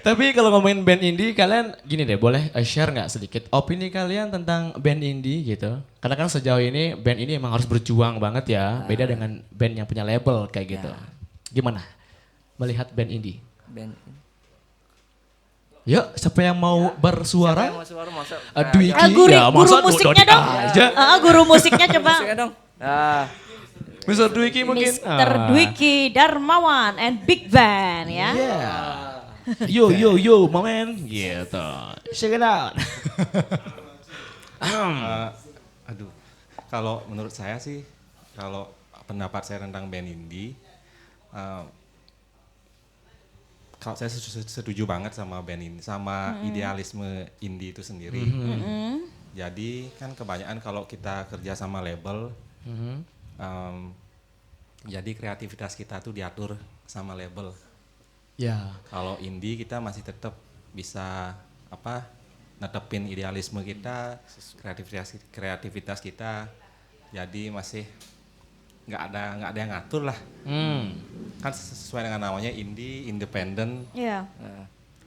Tapi kalau ngomongin band indie, kalian gini deh, boleh share nggak sedikit opini kalian tentang band indie gitu? Karena kan sejauh ini band ini emang harus berjuang banget ya. Beda dengan band yang punya label kayak gitu. Gimana melihat band indie? Yuk, siapa yang mau bersuara? Dwiki ya, masa guru musiknya dong. Guru musiknya coba. Mr. Dwiki mungkin. Mr. Dwiki Darmawan and Big Band ya. Yo, my man. Gitu. Check it out. Aduh, kalau menurut saya sih, kalau pendapat saya tentang band indie, kalau saya setuju banget sama band ini, sama idealisme indie itu sendiri. Jadi kan kebanyakan kalau kita kerja sama label, jadi kreativitas kita tuh diatur sama label. Kalau indie kita masih tetap bisa netepin idealisme kita, kreativitas kita. Jadi masih nggak ada yang ngatur lah. Kan sesuai dengan namanya indie, independen.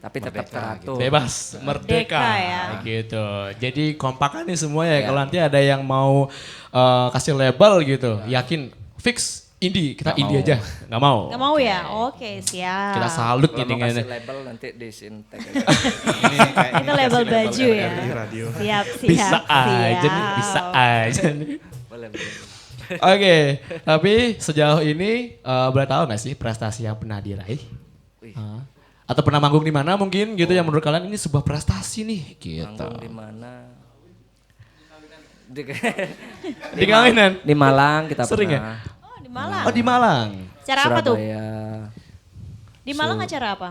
Tapi tetap teratur. Bebas, merdeka ya. Gitu. Jadi kompakan nih semua ya. Kalau nanti ada yang mau kasih label gitu, yakin fix indie, kita indie aja. Nggak mau. Nggak mau ya? Oke, siap. Kita salut nih dengan kasih label nanti disintek. Itu label baju ya. Siap. Bisa aja nih. Boleh. Oke, tapi sejauh ini boleh tahu nggak sih prestasi yang pernah diraih? Atau pernah manggung di mana mungkin gitu yang menurut kalian ini sebuah prestasi nih gitu. Manggung di mana? Di Kawinan? Di Malang kita sering pernah. Oh, di Malang. Oh, di Malang. Acara apa tuh? Surabaya. Di Malang acara apa?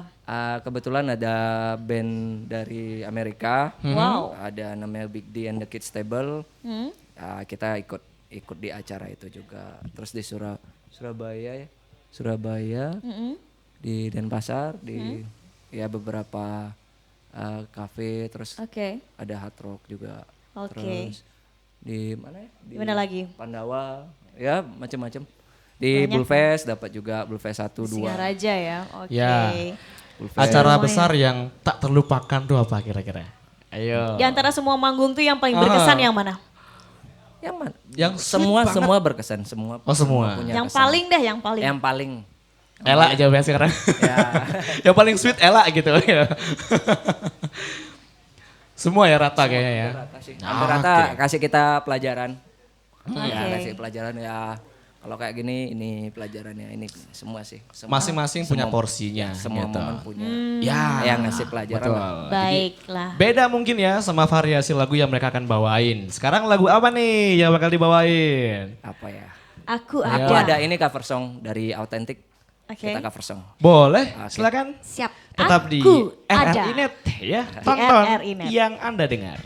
Kebetulan ada band dari Amerika. Wow. Ada namanya Big D and the Kids Table. Kita ikut di acara itu juga. Terus di Surabaya, di Denpasar, di ya beberapa kafe, terus ada Hard Rock juga. Terus di mana ya? Di mana lagi? Pandawa, ya macam-macam. Di Bulfest dapat juga Bulfest 1, 2. Singaraja ya, oke. Acara besar yang tak terlupakan tuh apa kira-kira? Ayo. Di antara semua manggung tuh yang paling berkesan yang mana? Yang mana? Yang semua berkesan, semua. Oh semua. Yang paling deh, yang paling. Yang paling. Ella jawabnya sekarang. Yang paling sweet Ella gitu. Semua ya rata kayaknya ya. Rata sih. Hampir rata kasih kita pelajaran. Ya kasih pelajaran ya. Kalau kayak gini ini pelajarannya ini semua sih. Masing-masing punya porsinya. Semua gitu. momen punya. Ya. Yang ngasih pelajaran. Betul. Baiklah. Beda mungkin ya sama variasi lagu yang mereka akan bawain. Sekarang lagu apa nih yang bakal dibawain? Apa ya? Aku ada ini cover song dari Authentic. Kita cover song. Boleh, silakan. Siap. Tetap di RRI.net ya. Tonton yang Anda dengar.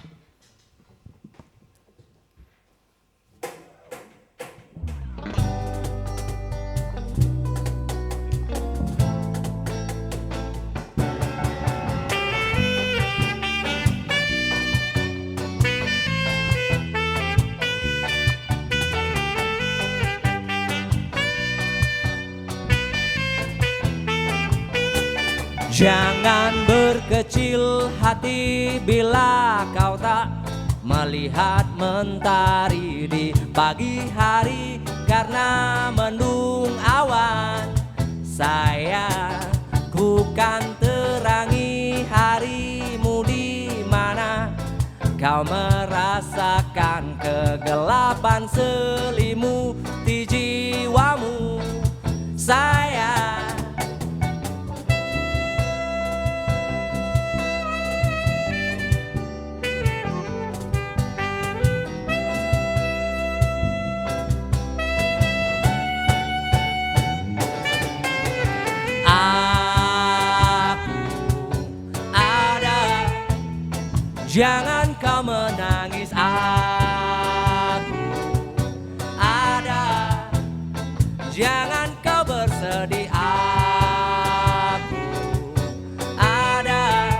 Jangan berkecil hati bila kau tak melihat mentari di pagi hari karena mendung awan. Sayang, ku kan terangi harimu di mana kau merasakan kegelapan selimuti jiwamu. Sayang, jangan kau menangis, aku ada. Jangan kau bersedih, aku ada.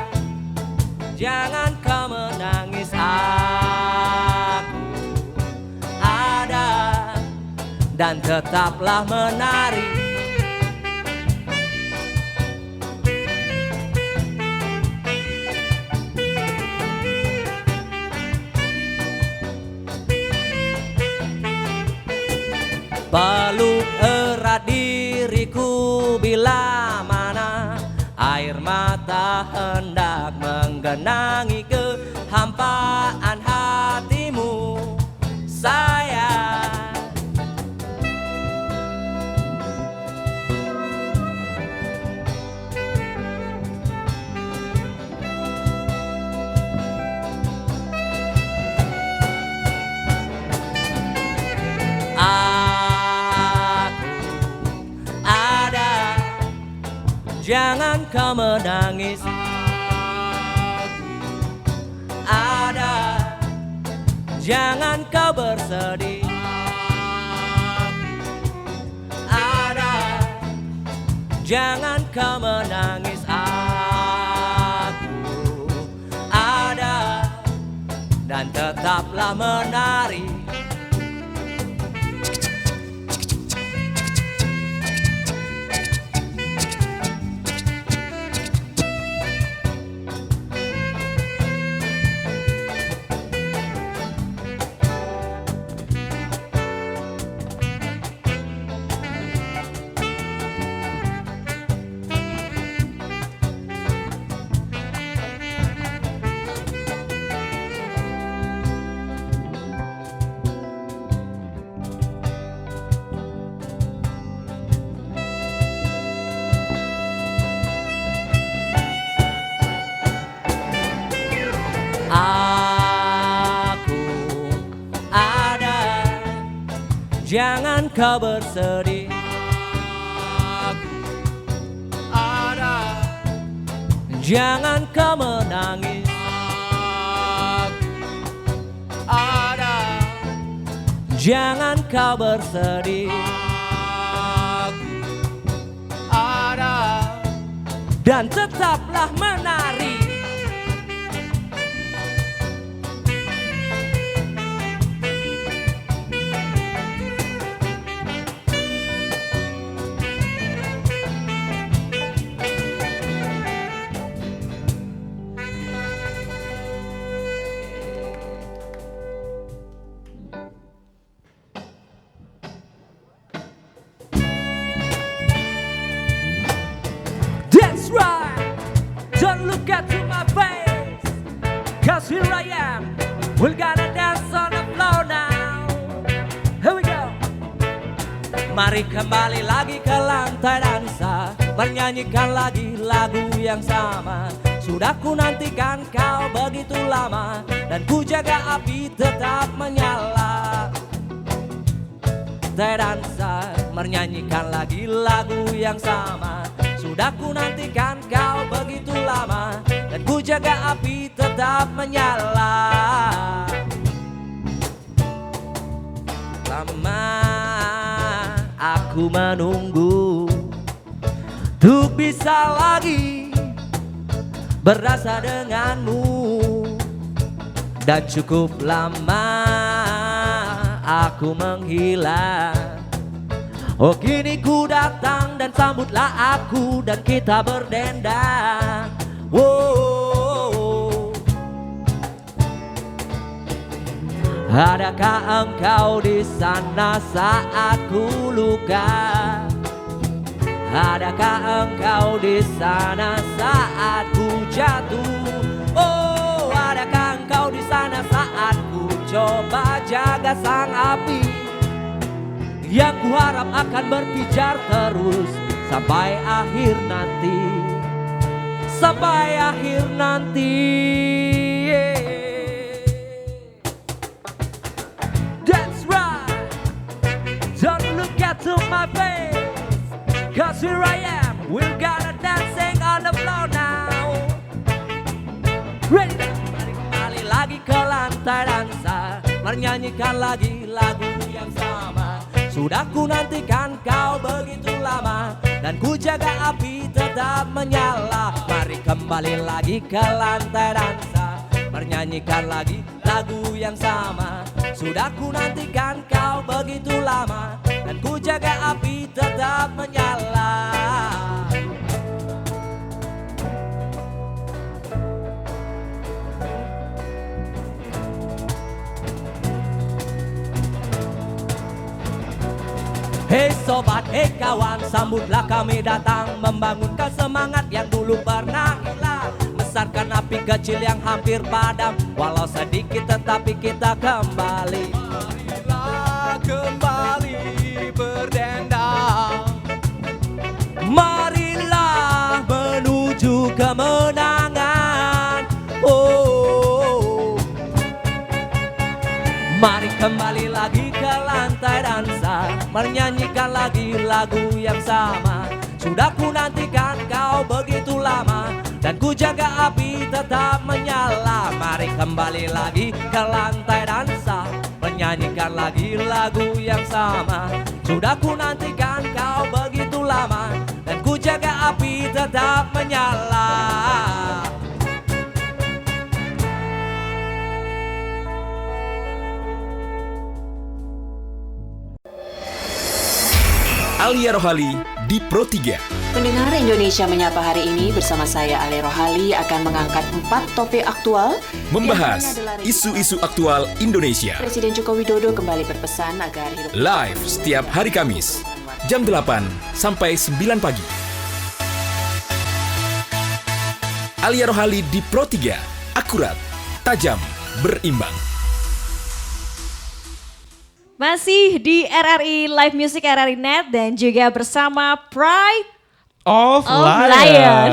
Jangan kau menangis, aku ada. Dan tetaplah menari. Peluk erat diriku bila mana air mata hendak menggenangi kehampaan hatimu. Sayang, jangan kau menangis, ada. Jangan kau bersedih, ada. Jangan kau menangis, aku ada. Dan tetaplah menari. Jangan kau bersedih, aku ada. Jangan kau menangis, aku ada. Jangan kau bersedih, aku ada. Dan tetaplah menari. That's right, don't look into my face, 'cause here I am, we're gonna dance on the floor now. Here we go. Mari kembali lagi ke lantai dansa, bernyanyikan lagi lagu yang sama. Sudah ku nantikan kau begitu lama, dan ku jaga api tetap menyala. Lantai dansa, bernyanyikan lagi lagu yang sama. Sudah ku nantikan kau begitu lama, dan ku jaga api tetap menyala. Lama aku menunggu untuk bisa lagi berasa denganmu, dan cukup lama aku menghilang. Oh kini ku datang dan sambutlah aku, dan kita berdendang. Wow. Adakah engkau di sana saat ku luka? Adakah engkau di sana saat ku jatuh? Oh, adakah engkau di sana saat ku coba jaga sang api yang ku harap akan berpijar terus sampai akhir nanti, sampai akhir nanti. That's right. Don't look into my face, 'cause here I am, we're gonna dancing on the floor now. Ready now. Kembali lagi ke lantai dansa, menyanyikan lagi lagu yang sama. Sudah ku nantikan kau begitu lama, dan ku jaga api tetap menyala. Mari kembali lagi ke lantai dansa, menyanyikan lagi lagu yang sama. Sudah ku nantikan kau begitu lama, dan ku jaga api tetap menyala. Hei sobat, hei kawan, sambutlah kami datang, membangunkan semangat yang dulu pernah hilang. Besarkan api kecil yang hampir padam, walau sedikit tetapi kita kembali. Marilah kembali berdendang, marilah menuju kemenangan. Oh, mari kembali lagi ke lantai dansa, menyanyikan lagi lagu yang sama. Sudah ku nantikan kau begitu lama, dan ku jaga api tetap menyala. Mari kembali lagi ke lantai dansa, menyanyikan lagi lagu yang sama. Sudah ku nantikan kau begitu lama, dan ku jaga api tetap menyala. Alia Rohali di Pro 3. Pendengar Indonesia Menyapa hari ini bersama saya Alia Rohali akan mengangkat 4 topik aktual. Membahas isu-isu aktual Indonesia. Presiden Joko Widodo kembali berpesan agar hidup live setiap hari Kamis jam 8 sampai 9 pagi. Alia Rohali di Pro 3. Akurat, tajam, berimbang. Masih di RRI Live Music RRI Net dan juga bersama Pride of Lion.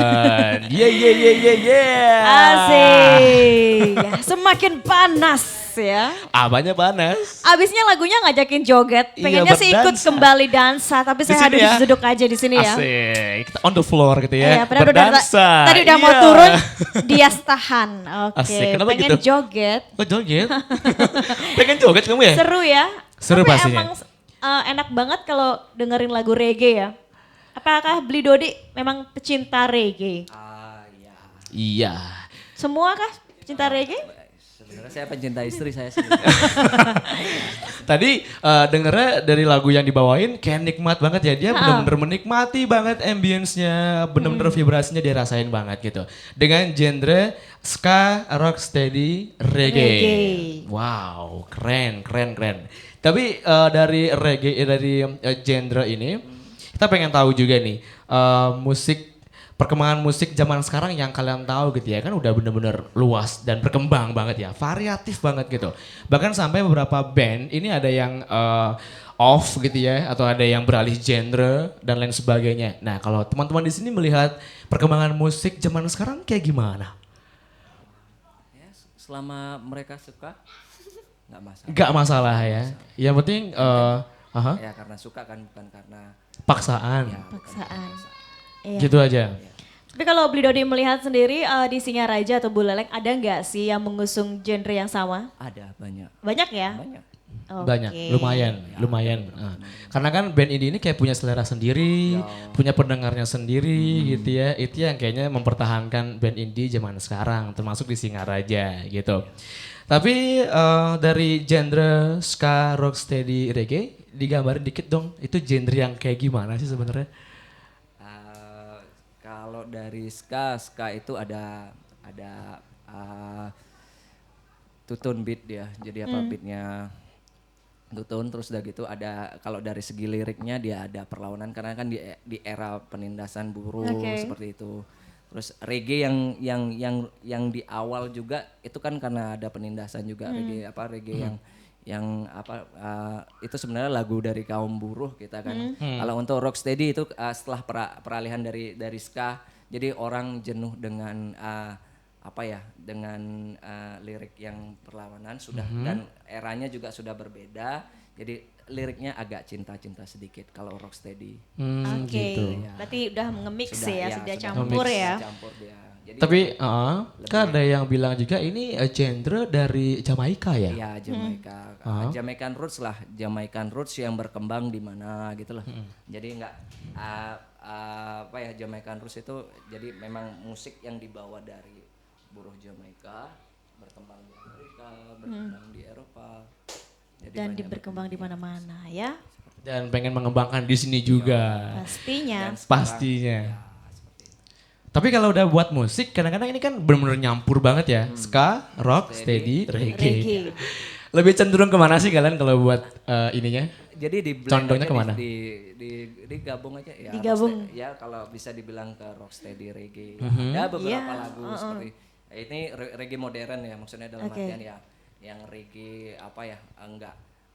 Yeah. Asik. Semakin panas ya. Apanya panas? Abisnya lagunya ngajakin joget. Pengennya sih ikut kembali dansa, tapi saya harus duduk aja di sini ya. Asik. Kita on the floor gitu ya. Berdansa. Tadi udah mau turun, dia tahan. Oke. Pengen gitu? joget. Oh joget? Pengen joget kamu ya? Seru ya. Seru tapi pastinya. emang enak banget kalau dengerin lagu reggae ya. Apakah Bli Dodi memang pecinta reggae? Iya. Semua kah pecinta reggae? Sebenarnya saya pencinta istri saya sih. Tadi dengernya dari lagu yang dibawain kayak nikmat banget ya. Dia bener-bener menikmati banget ambience-nya, bener-bener vibrasinya dia rasain banget gitu. Dengan genre ska, rocksteady, reggae. Wow, keren. Tapi dari reggae, dari genre ini, kita pengen tahu juga nih, perkembangan musik zaman sekarang yang kalian tahu gitu ya, kan udah bener-bener luas dan berkembang banget ya, variatif banget gitu. Bahkan sampai beberapa band ini ada yang off gitu ya, atau ada yang beralih genre dan lain sebagainya. Nah kalau teman-teman di sini melihat perkembangan musik zaman sekarang kayak gimana? Selama mereka suka, nggak masalah. Nggak masalah ya. Yang penting ya karena suka kan, bukan karena paksaan. Ya, paksaan. Gitu aja. Tapi kalau Bli Dodi melihat sendiri di Singaraja atau Buleleng ada nggak sih yang mengusung genre yang sama? Ada, banyak. Banyak ya? Banyak. Banyak, lumayan. Karena kan band ini kayak punya selera sendiri, punya pendengarnya sendiri gitu ya. Itu yang kayaknya mempertahankan band indie zaman sekarang, termasuk di Singaraja gitu. Tapi dari genre ska, rocksteady, reggae, digambarin dikit dong. Itu genre yang kayak gimana sih sebenarnya? Kalau dari ska itu ada tutun beat dia. Jadi apa beatnya tutun, terus udah gitu ada kalau dari segi liriknya dia ada perlawanan karena kan di era penindasan buruh seperti itu. Terus reggae yang di awal juga itu kan karena ada penindasan juga reggae yang itu sebenarnya lagu dari kaum buruh kita kan. Kalau untuk Rocksteady itu setelah peralihan dari ska, jadi orang jenuh dengan dengan lirik yang perlawanan sudah dan eranya juga sudah berbeda. Jadi liriknya agak cinta-cinta sedikit kalau Rocksteady. Gitu. Ya. Berarti udah nge-mix sudah campur ya. Campur dia. Jadi tapi kan ada yang bilang juga ini genre dari Jamaika ya? Iya, Jamaika. Jamaican roots lah, Jamaican roots yang berkembang di mana gitu loh. Jadi enggak Jamaican roots itu jadi memang musik yang dibawa dari buruh Jamaika, berkembang di Amerika, berkembang di Eropa. Jadi dan berkembang di mana-mana ya. Dan pengen mengembangkan di sini juga. Pastinya. Tapi kalau udah buat musik, kadang-kadang ini kan benar-benar nyampur banget ya. Ska, rock, steady, reggae. Lebih cenderung kemana sih kalian kalau buat ininya? Jadi condongnya kemana? Digabung aja ya. Digabung. Ya kalau bisa dibilang ke rocksteady reggae. Ada beberapa lagu seperti ini reggae modern ya, maksudnya dalam artian ya yang reggae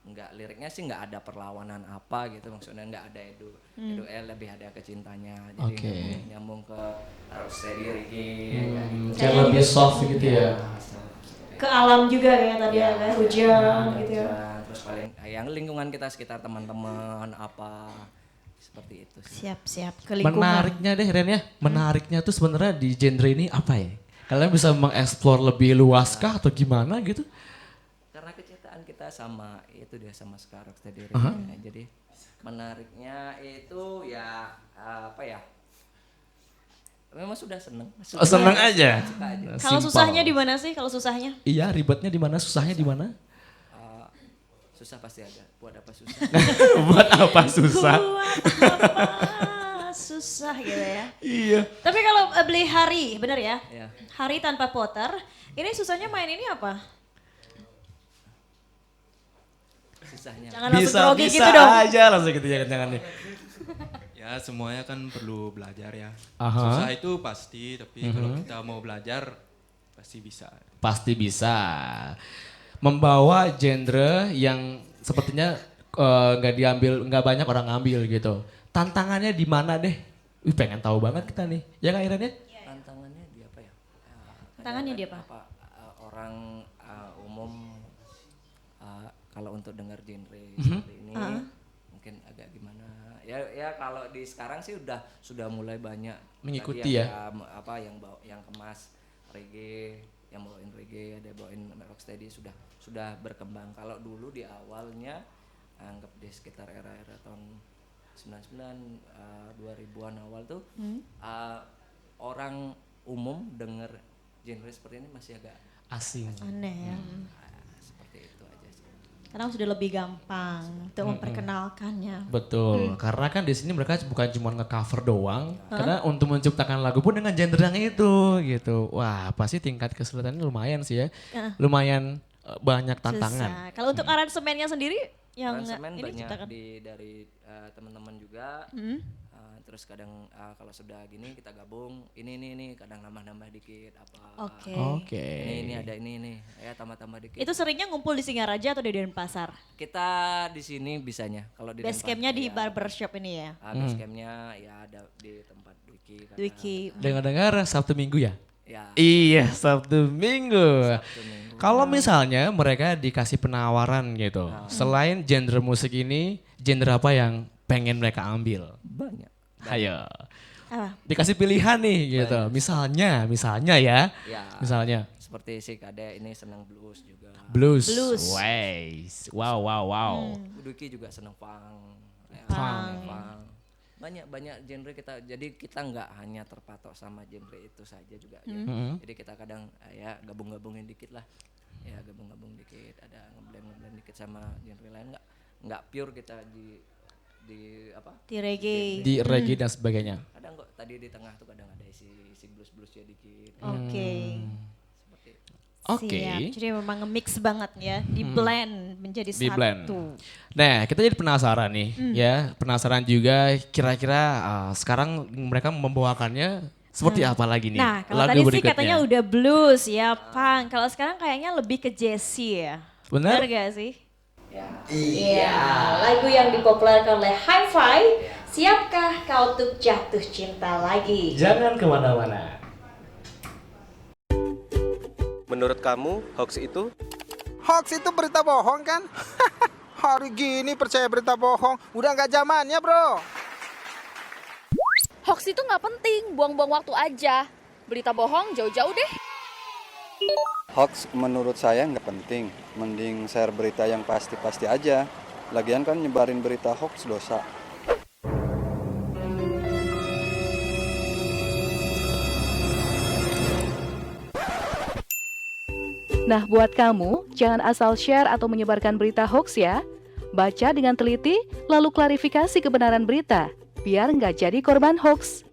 enggak liriknya sih enggak ada perlawanan apa gitu, maksudnya enggak ada lebih ada kecintanya, jadi nyambung ke rocksteady reggae kayak lebih soft gitu ya. Ke alam juga kayak tadi ya, hujan gitu ya. Terus paling yang lingkungan kita sekitar teman-teman apa seperti itu sih. Siap ke lingkungan. Menariknya deh Ren ya, menariknya tuh sebenarnya di genre ini apa ya? Kalian bisa mengeksplor lebih luas kah atau gimana gitu? Karena kecintaan kita sama itu dia sama ska rocksteady jadi menariknya itu ya memang sudah seneng aja. Kalau susahnya di mana sih kalau susahnya? Iya, ribetnya di mana, susahnya di mana? Susah pasti ada. Buat apa susah? Buat apa susah? Susah gitu ya. Iya. Tapi kalau beli Hari, bener ya? Iya. Hari tanpa Potter, ini susahnya main ini apa? Susahnya. Jangan langsung grogi gitu dong. Bisa aja langsung gitu jangan nih. Ya semuanya kan perlu belajar ya. Aha. Susah itu pasti, tapi kalau kita mau belajar pasti bisa. Pasti bisa. Membawa genre yang sepertinya nggak banyak orang ngambil gitu. Tantangannya di mana deh? Pengen tahu banget kita nih. Ya kan Iren ya? Tantangannya di apa ya? Tantangannya di apa? Orang umum kalau untuk dengar genre seperti ini mungkin agak gimana? Ya kalau di sekarang sih sudah mulai banyak mengikuti yang kemas reggae, yang bawain reggae, ada bawain rocksteady sudah berkembang. Kalau dulu di awalnya anggap di sekitar era-era tahun 99 2000-an awal tuh orang umum denger genre seperti ini masih agak asing. Aneh ya. Seperti itu aja sih. Karena sudah lebih gampang untuk memperkenalkannya. Betul, karena kan di sini mereka bukan cuma nge-cover doang, karena untuk menciptakan lagu pun dengan genre yang itu gitu. Wah, pasti tingkat kesulitannya lumayan sih ya. Lumayan banyak tantangan. Susah. Kalau untuk aransemennya sendiri yang aransemen ini banyak ciptakan dari teman-teman juga. Terus kadang kalau sudah gini kita gabung ini kadang nambah dikit apa. Oke. Ini ada ini ya tambah dikit. Itu seringnya ngumpul di Singaraja atau di Denpasar? Kita di sini bisanya kalau di base campnya di barbershop ini ya. Base campnya ya ada di tempat Dwiki. Dengar-dengar Sabtu Minggu ya? Ya. Iya, Sabtu Minggu. Kalau misalnya mereka dikasih penawaran gitu, selain genre musik ini, genre apa yang pengen mereka ambil? Banyak. Ayo. Apa? Dikasih pilihan nih gitu. Misalnya ya. Misalnya. Seperti si Kade ini senang blues juga. Blues. Ways. Wow. Duki juga senang punk. Banyak genre kita. Jadi kita nggak hanya terpatok sama genre itu saja juga. Ya. Jadi kita kadang gabung-gabungin dikit lah. Ya gabung-gabung dikit. Ada ngeblend dikit sama genre lain. Nggak pure kita di reggae. Di reggae dan sebagainya. Kadang kok tadi di tengah tuh kadang ada si blues-bluesnya dikit. Oke. Seperti itu. Oke. Siap, jadi memang nge-mix banget ya, di blend menjadi Di blend. satu. Nah, kita jadi penasaran nih, ya. Penasaran juga kira-kira sekarang mereka membawakannya seperti apa lagi nih? Nah, kalau lagu tadi sih berikutnya? katanya udah blues ya, punk. Kalau sekarang kayaknya lebih ke jazzy ya. Benar? Gak sih? Iya, lagu yang dipopulerkan oleh Hi-Fi. Siapkah kau untuk jatuh cinta lagi? Jangan kemana-mana. Menurut kamu, hoax itu? Hoax itu berita bohong kan? Hari gini percaya berita bohong, udah nggak zamannya bro. Hoax itu nggak penting, buang-buang waktu aja. Berita bohong jauh-jauh deh. Hoax menurut saya nggak penting, mending share berita yang pasti-pasti aja. Lagian kan nyebarin berita hoax dosa. Nah, buat kamu, jangan asal share atau menyebarkan berita hoax ya. Baca dengan teliti, lalu klarifikasi kebenaran berita, biar nggak jadi korban hoax.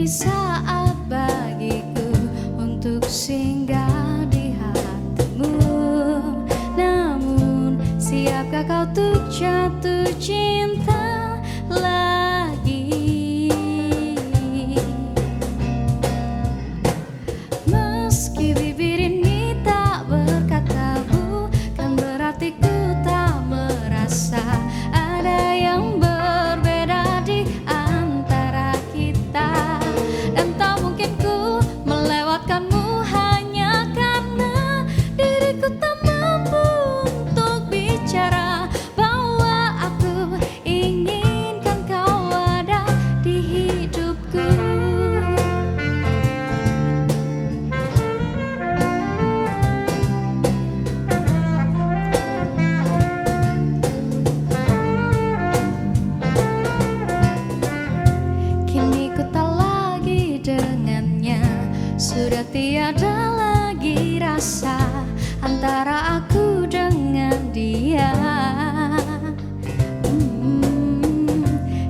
Saat bagiku untuk singgah di hatimu, namun siapkah kau untuk jatuh cinta lagi? Meski bibir ini tak berkata bukan berarti ku tak merasa ada yang berbeda di antara kita. Dan tak mungkin ku melewatkanmu hanya karena diriku tak mampu untuk bicara bahwa aku inginkan kau ada di hidupku. Kini ku tak lagi dengannya, sudah tiada lagi rasa antara aku dengan dia.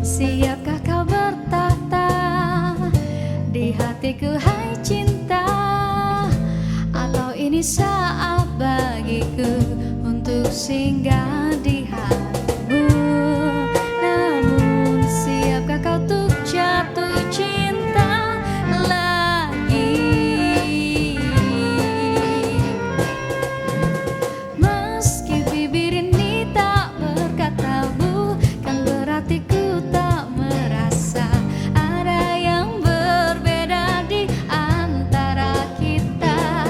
Siapkah kau bertata di hatiku, hai cinta? Atau ini saat bagiku untuk singgah di hatimu? Namun siapkah kau untuk jatuh cinta lagi? Meski bibir ini tak berkata bukan berarti ku tak merasa ada yang berbeda di antara kita.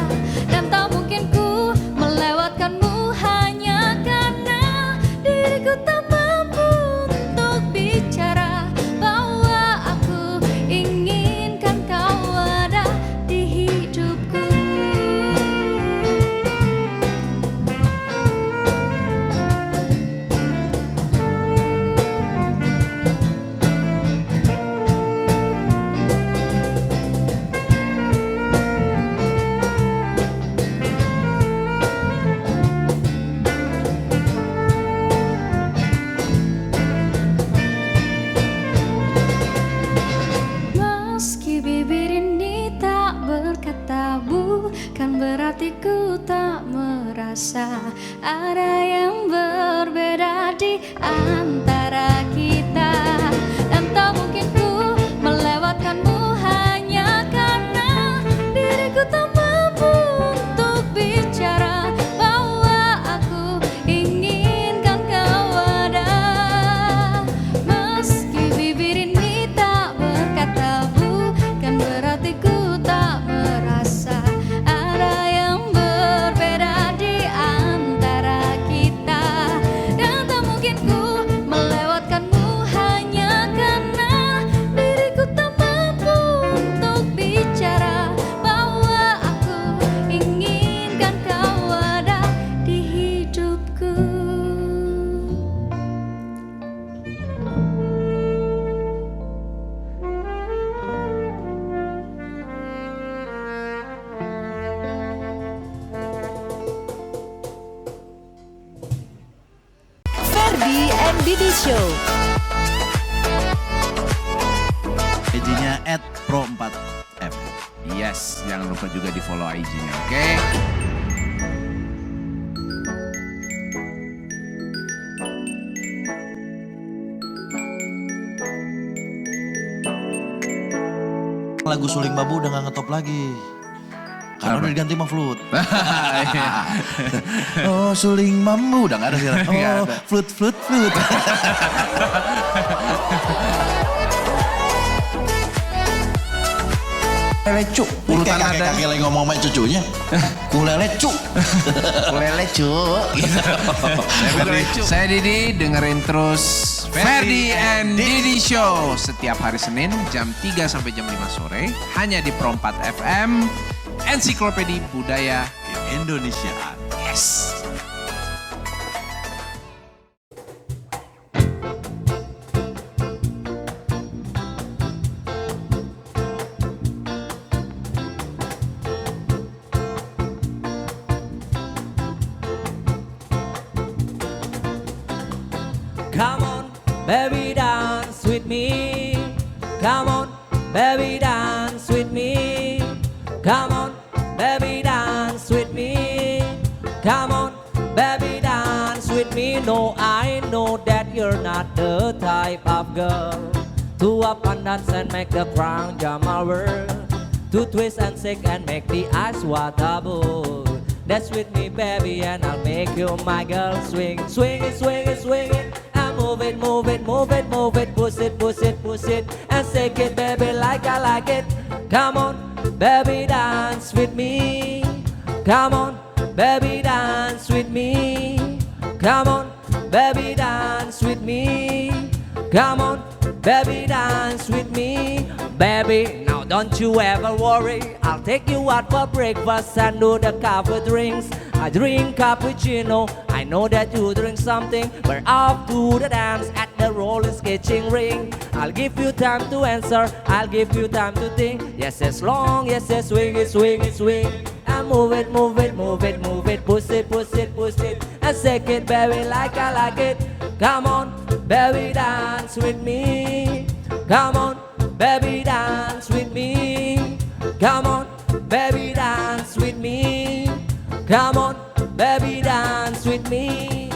Dan tak mungkin ku melewatkanmu hanya karena diriku tak mampu untuk bicara bahwa aku inginkan kau ada di hidupku. Meski bibir ini tak berkata bukan berarti ku tak merasa ada yang berbeda di antara kita. Dan tak mungkin ku melewatkanmu hanya karena diriku tak mampu untuk bicara bahwa aku inginkan kau ada. Ferdi and Didi Show. IG-nya @pro4f. Yes, jangan lupa juga di follow IG-nya, oke? Lagu Suling Bambu udah gak ngetop lagi. Karena udah diganti sama flute. Oh, Suling Bambu udah gak ada sekarang. Oh, flute. Lele cuk. Urutan ada kakek lagi ngomong sama cucunya. Kulele cuk. Kulele cuk. Saya Didi, dengerin terus Ferdi and Didi Show setiap hari Senin jam 3 sampai jam 5 sore hanya di Pro 4 FM, Ensiklopedia Budaya Indonesia. Yes. Come on, baby, dance with me. Come on, baby, dance with me. Come on, baby, dance with me. Come on, baby, dance with me. No, I know that you're not the type of girl to up and dance and make the crowd jump over, to twist and shake and make the ice water boil. Dance with me, baby, and I'll make you my girl. Swing it, swing it, swing it, swing it. Move it, move it, move it, move it, push it, push it, push it, and shake it, baby, like I like it. Come on, baby, dance with me. Come on, baby, dance with me. Come on, baby, dance with me. Come on, baby, dance with me. Baby, now don't you ever worry. I'll take you out for breakfast and do the coffee drinks. I drink cappuccino, I know that you drink something. We're off to the dance at the roller skating ring. I'll give you time to answer, I'll give you time to think. Yes, it's long, yes, it's swing it, swing it, swing. And move it, move it, move it, move it. Push it, push it, push it. And shake it, baby, like I like it. Come on, baby, dance with me. Come on, baby, dance with me. Come on, baby, dance with me. Come on, baby, dance with me.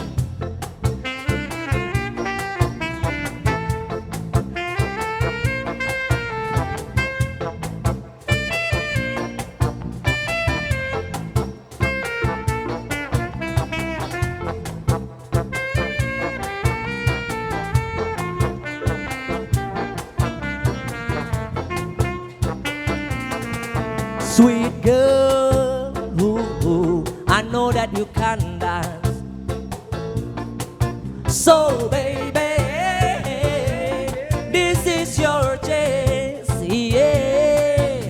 Sweet girl, I know that you can dance. So baby, this is your chance, yeah.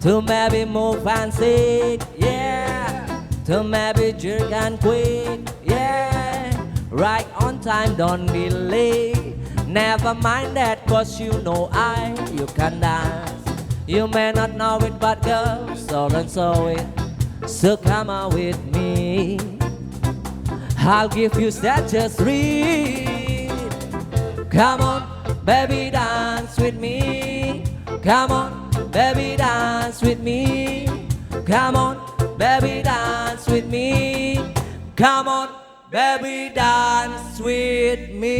To maybe move and shake, yeah. To maybe jerk and quick, yeah. Right on time, don't be late. Never mind that, cause you know you can dance. You may not know it, but girl, so and so it. So come on with me. I'll give you such a treat. Come on, baby, dance with me. Come on, baby, dance with me. Come on, baby, dance with me. Come on, baby, dance with me.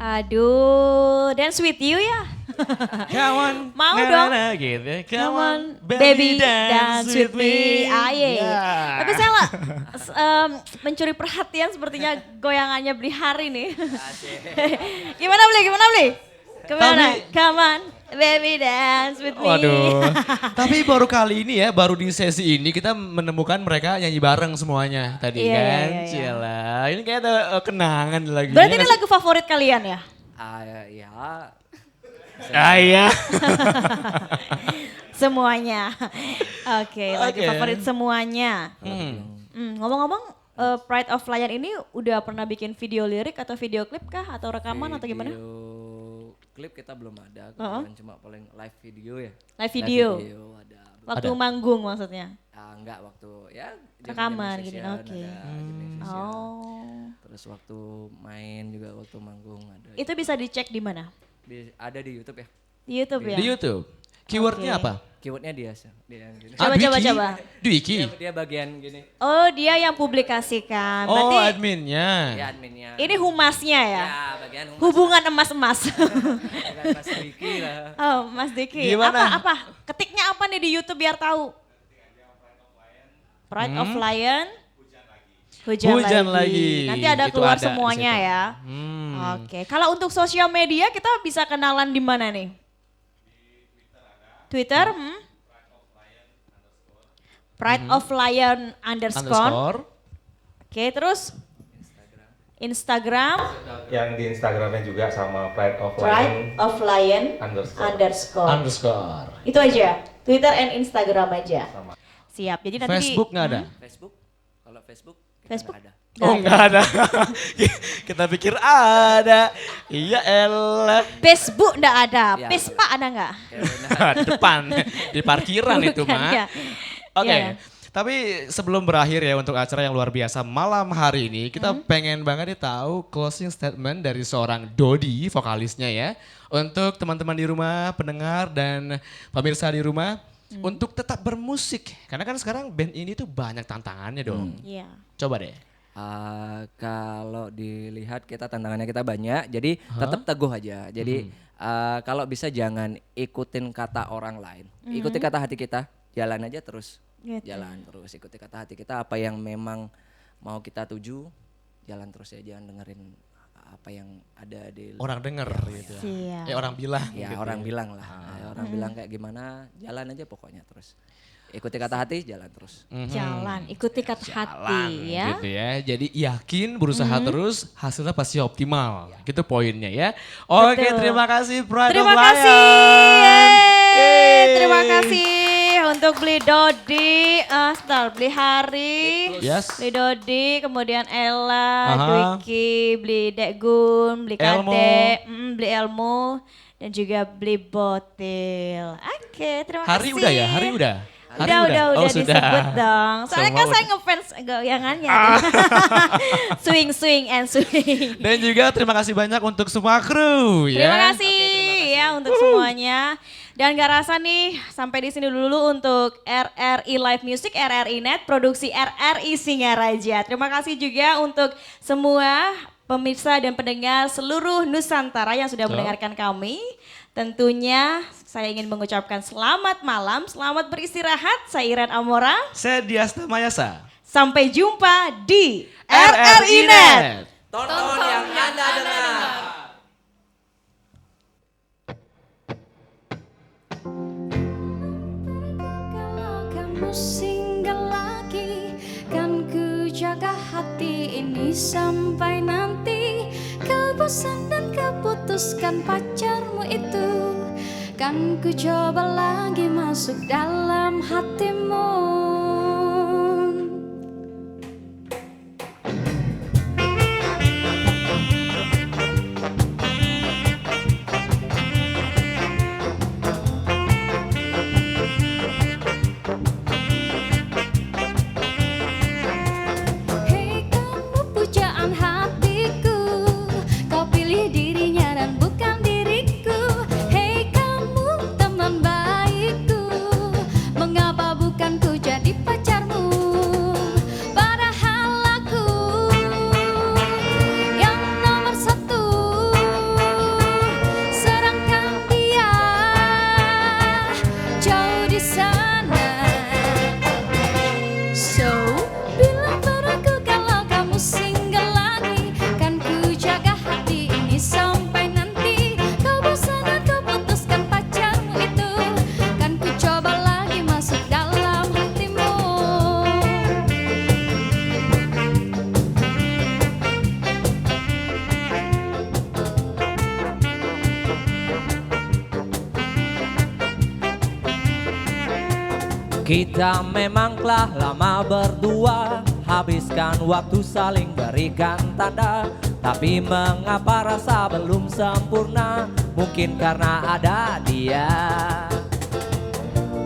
Aduh, dance with you ya? Come on, mau dong. Gitu. Come on, baby, dance with me. Aye. Yeah. Tapi saya mencuri perhatian sepertinya goyangannya Bli hari nih. Gimana Bli? Kemana? Come on, baby, dance with me. Waduh. Tapi baru kali ini ya, baru di sesi ini kita menemukan mereka nyanyi bareng semuanya tadi kan. Cialah, ini kayak ada kenangan lagi. Berarti ini lagu favorit kalian ya? Ya. Iya. Semuanya. Oke, lagu favorit semuanya. Ngomong-ngomong, Pride of Lion ini udah pernah bikin video lirik atau video klip kah? Atau rekaman atau gimana? Video klip kita belum ada, cuma paling live video ya. Live video? Ada. Waktu manggung maksudnya? enggak waktu ya rekaman jam-jam gitu. session Oke. ada, jam-jam session. Oh. Terus waktu main juga waktu manggung ada. Itu bisa dicek di mana? Ada di YouTube ya. Di YouTube ya. Di YouTube. Keywordnya Oke. apa? Keywordnya dia sih. Dia yang gini. Coba. Dwiki. Dia bagian gini. Oh, dia yang publikasikan. Oh, Berarti adminnya. Dia adminnya. ini humasnya ya? Ya, bagian humas. Hubungan emas-emas. Bagian Mas Diki lah. Oh, Mas Diki. Gimana? Apa? Ketiknya apa nih di YouTube biar tahu? Pride of Lion. Hujan lagi. Nanti ada Itu keluar ada di semuanya situ. ya. Oke. Kalau untuk sosial media kita bisa kenalan di mana nih? Twitter. Pride of Lion _. Oke, terus Instagram. Yang di Instagramnya juga sama Pride of Lion _. Itu aja. Twitter and Instagram aja. Siap. Jadi nanti Facebook nggak ada? Facebook. Kalau Facebook Facebook ada. Oh nggak ada. Kita pikir ada. Iya elah. Facebook nggak ada. Ya, Vespa ada nggak? Depan di parkiran itu Bukan, mah. ya. Oke. Ya. Tapi sebelum berakhir ya untuk acara yang luar biasa malam hari ini, kita pengen banget nih tahu closing statement dari seorang Dodi, vokalisnya ya. Untuk teman-teman di rumah, pendengar dan pemirsa di rumah, untuk tetap bermusik. Karena kan sekarang band ini tuh banyak tantangannya dong. Iya. Coba deh. Kalau dilihat tantangannya kita banyak, jadi tetap teguh aja. Jadi kalau bisa jangan ikutin kata orang lain, ikuti kata hati kita, jalan aja terus. Gitu. Jalan terus, ikuti kata hati kita, apa yang memang mau kita tuju, jalan terus ya, jangan dengerin apa yang ada di Orang denger gitu. Siap. Orang bilang. Ya gitu. orang bilang lah, orang bilang kayak gimana, jalan aja pokoknya terus. Ikuti kata hati, jalan terus. Jalan, ikuti kata hati ya. Gitu ya. Jadi yakin berusaha terus, hasilnya pasti optimal. Gitu poinnya ya. Oke, Betul. terima kasih Pride Terima of kasih. Lion. Terima kasih untuk Bli Dodi, Bli Hari, Yes. Bli Dodi, kemudian Ella, Aha. Dwiki, Bli Dekgun, Bli Elmo. Kade, Bli Elmo, dan juga Bli Botil. Oke, terima Hari kasih. udah ya? Hari udah? Hari Udah Oh, disebut dong. Soalnya Semua kan saya udah. ngefans goyangannya. Swing and swing. Dan juga terima kasih banyak untuk semua kru ya. Terima kasih ya untuk semuanya. Dan gak rasa nih sampai di sini dulu untuk RRI Live Music, RRI Net, produksi RRI Singaraja. Terima kasih juga untuk semua pemirsa dan pendengar seluruh Nusantara yang sudah mendengarkan kami. Tentunya saya ingin mengucapkan selamat malam, selamat beristirahat. Saya Iren Amora. Saya Diasta Mayasa. Sampai jumpa di RRI Net. Tonton yang Anda dengar. Kamu singgah lagi, kan ku jaga hati ini sampai nanti kau bosan dan kau putuskan pacarmu itu. Kan ku coba lagi masuk dalam hatimu. Hei kamu pujaan hatiku, kau pilih dirinya dan bukan diriku. Hei kamu teman baikku, mengapa bukan ku jadi pacarmu? Padahal aku yang nomor satu, sedangkan dia jauh di sana. So, bilang padaku kalau kamu single lagi, kan ku jaga hati ini sampai nanti kau bosan dan kau putuskan pacarmu itu. Kan ku coba lagi masuk dalam hatimu. Kita memang telah lama berdua, habiskan waktu saling berikan tanda. Tapi mengapa rasa belum sempurna? Mungkin karena ada dia.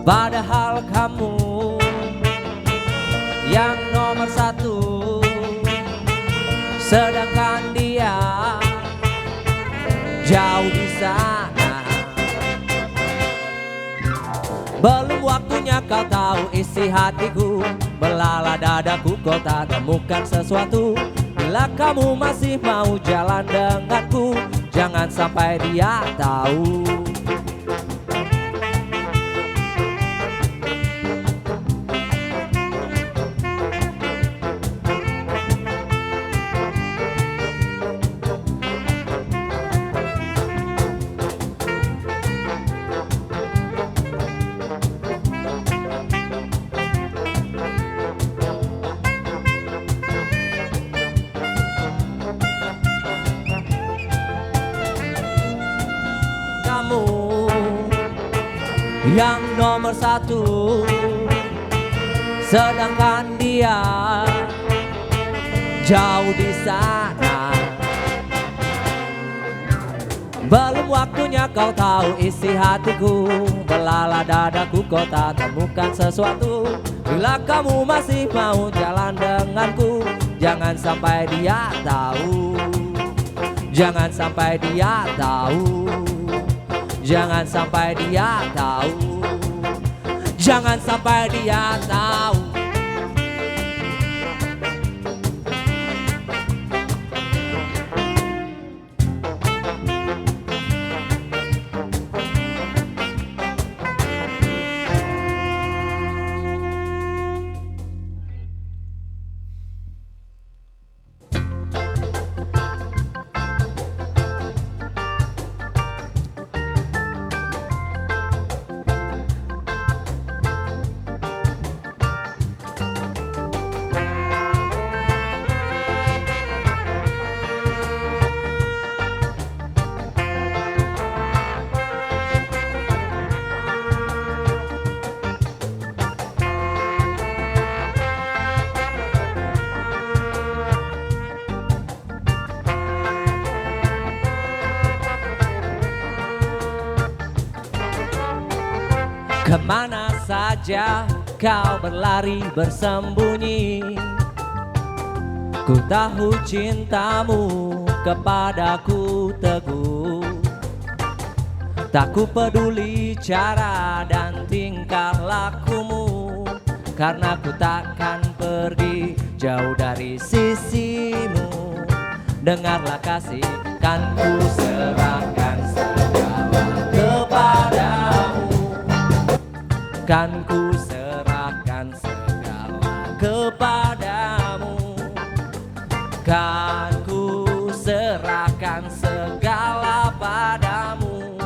Padahal kamu sedangkan dia jauh di sana. Belum waktunya kau tahu isi hatiku, belala dadaku kau tak temukan sesuatu. Bila kamu masih mau jalan denganku, jangan sampai dia tahu. Yang nomor satu, sedangkan dia jauh di sana. Belum waktunya kau tahu isi hatiku, belala dadaku kau tak temukan sesuatu. Bila kamu masih mau jalan denganku, jangan sampai dia tahu. Jangan sampai dia tahu. Jangan sampai dia tahu. Jangan sampai dia tahu. Kemana saja kau berlari bersembunyi, ku tahu cintamu kepadaku teguh. Tak ku peduli cara dan tingkah lakumu, karena ku takkan pergi jauh dari sisimu. Dengarlah kasih, kan ku serahkan segala kepadamu. Kan ku serahkan segala kepadamu. Kan ku serahkan segala padamu.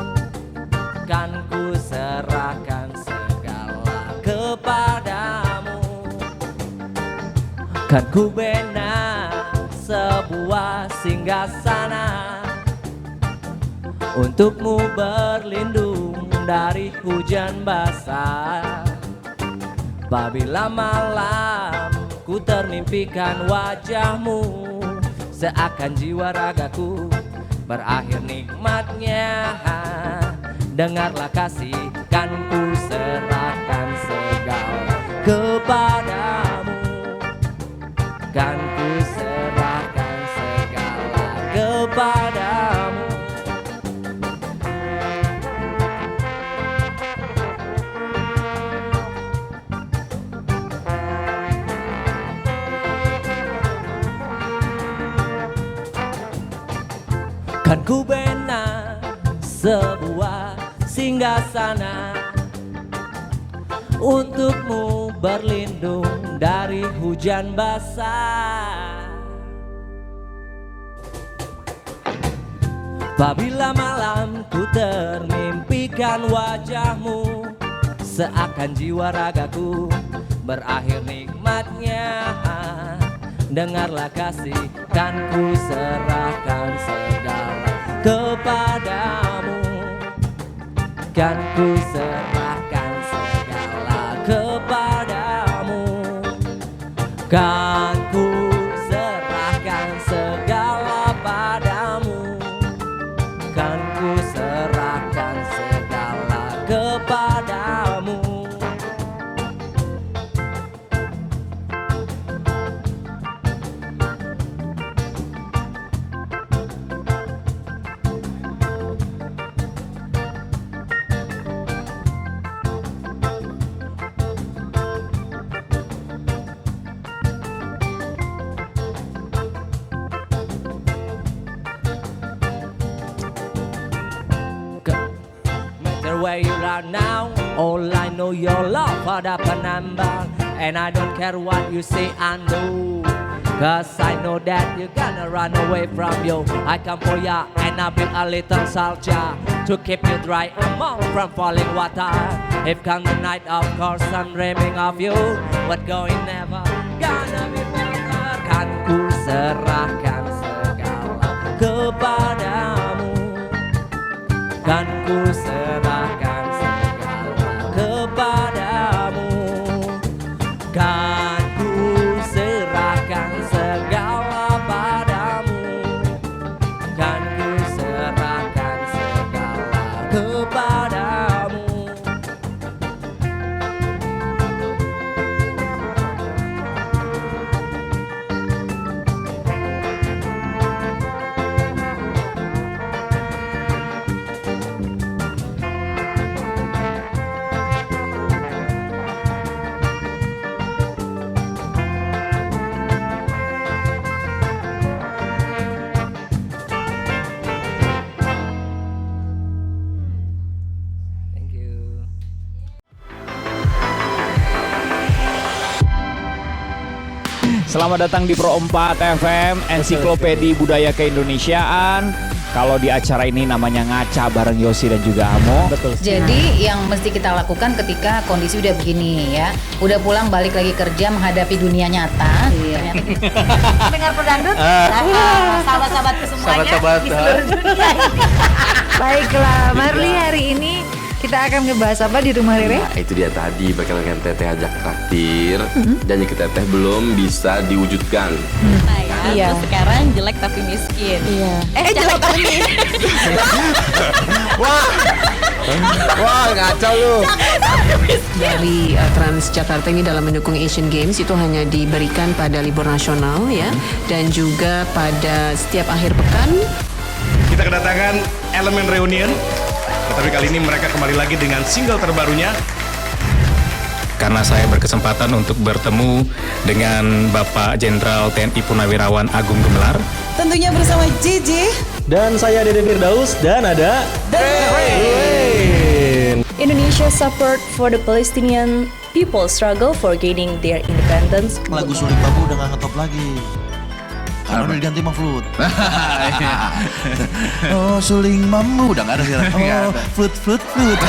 Kan ku serahkan segala kepadamu. Kan ku bina sebuah singgasana untukmu berlindung dari hujan basah. Apabila malam ku termimpikan wajahmu, seakan jiwa ragaku berakhir nikmatnya. Dengarlah kasih, kan ku serahkan segala kepadamu. Kan ku serahkan segala kepadamu. Kan ku bina sebuah singgasana untukmu berlindung dari hujan basah. Apabila malam ku termimpikan wajahmu, seakan jiwa ragaku berakhir nikmatnya. Dengarlah kasih, kan ku serahkan segala kepadamu. Kan ku serahkan segala kepadamu. Kan ku serahkan segala padamu. Kan ku serahkan segala kepadamu. where you are now. All I know your love ada penambang, and I don't care what you say and do. Cause I know that you're gonna run away from you. I come for ya and I build a little soldier to keep you dry and more from falling water. If come the night, of course I'm dreaming of you. What going never gonna be better. Kan ku serahkan segala kepadamu. Kan ku serahkan segala kepadamu. Kan ku serahkan segala padamu. Kan ku serahkan segala kepadamu. Selamat datang di Pro 4 FM, Ensiklopedi Budaya Keindonesiaan. Kalau di acara ini namanya Ngaca bareng Yosi dan juga Amo. Betul. Jadi yang mesti kita lakukan ketika kondisi udah begini ya, udah pulang balik lagi kerja menghadapi dunia nyata. Iya. Dengar pedangdut, sahabat-sahabatku semuanya di seluruh dunia. Baiklah, Marli, hari ini kita akan ngebahas apa di rumah Rere? Nah, itu dia tadi bakal kan Teteh ajak traktir. Janji ke Teteh belum bisa diwujudkan. Iya. Terus sekarang jelek tapi miskin. Iya. Jelek tapi miskin. Wah, ngaco lu. Dari Transjakarta ini dalam mendukung Asian Games itu hanya diberikan pada libur nasional ya, dan juga pada setiap akhir pekan. Kita kedatangan elemen reunion. Tapi kali ini mereka kembali lagi dengan single terbarunya. Karena saya berkesempatan untuk bertemu dengan Bapak Jenderal TNI Purnawirawan Agung Gumelar. Tentunya bersama JJ. Dan saya Dede Firdaus dan ada The Rain. Indonesia support for the Palestinian people struggle for gaining their independence. Lagu Suling Bambu udah gak ngetop lagi. Karena udah diganti sama flute. Oh, suling bambu udah gak ada sekarang. Oh, flute.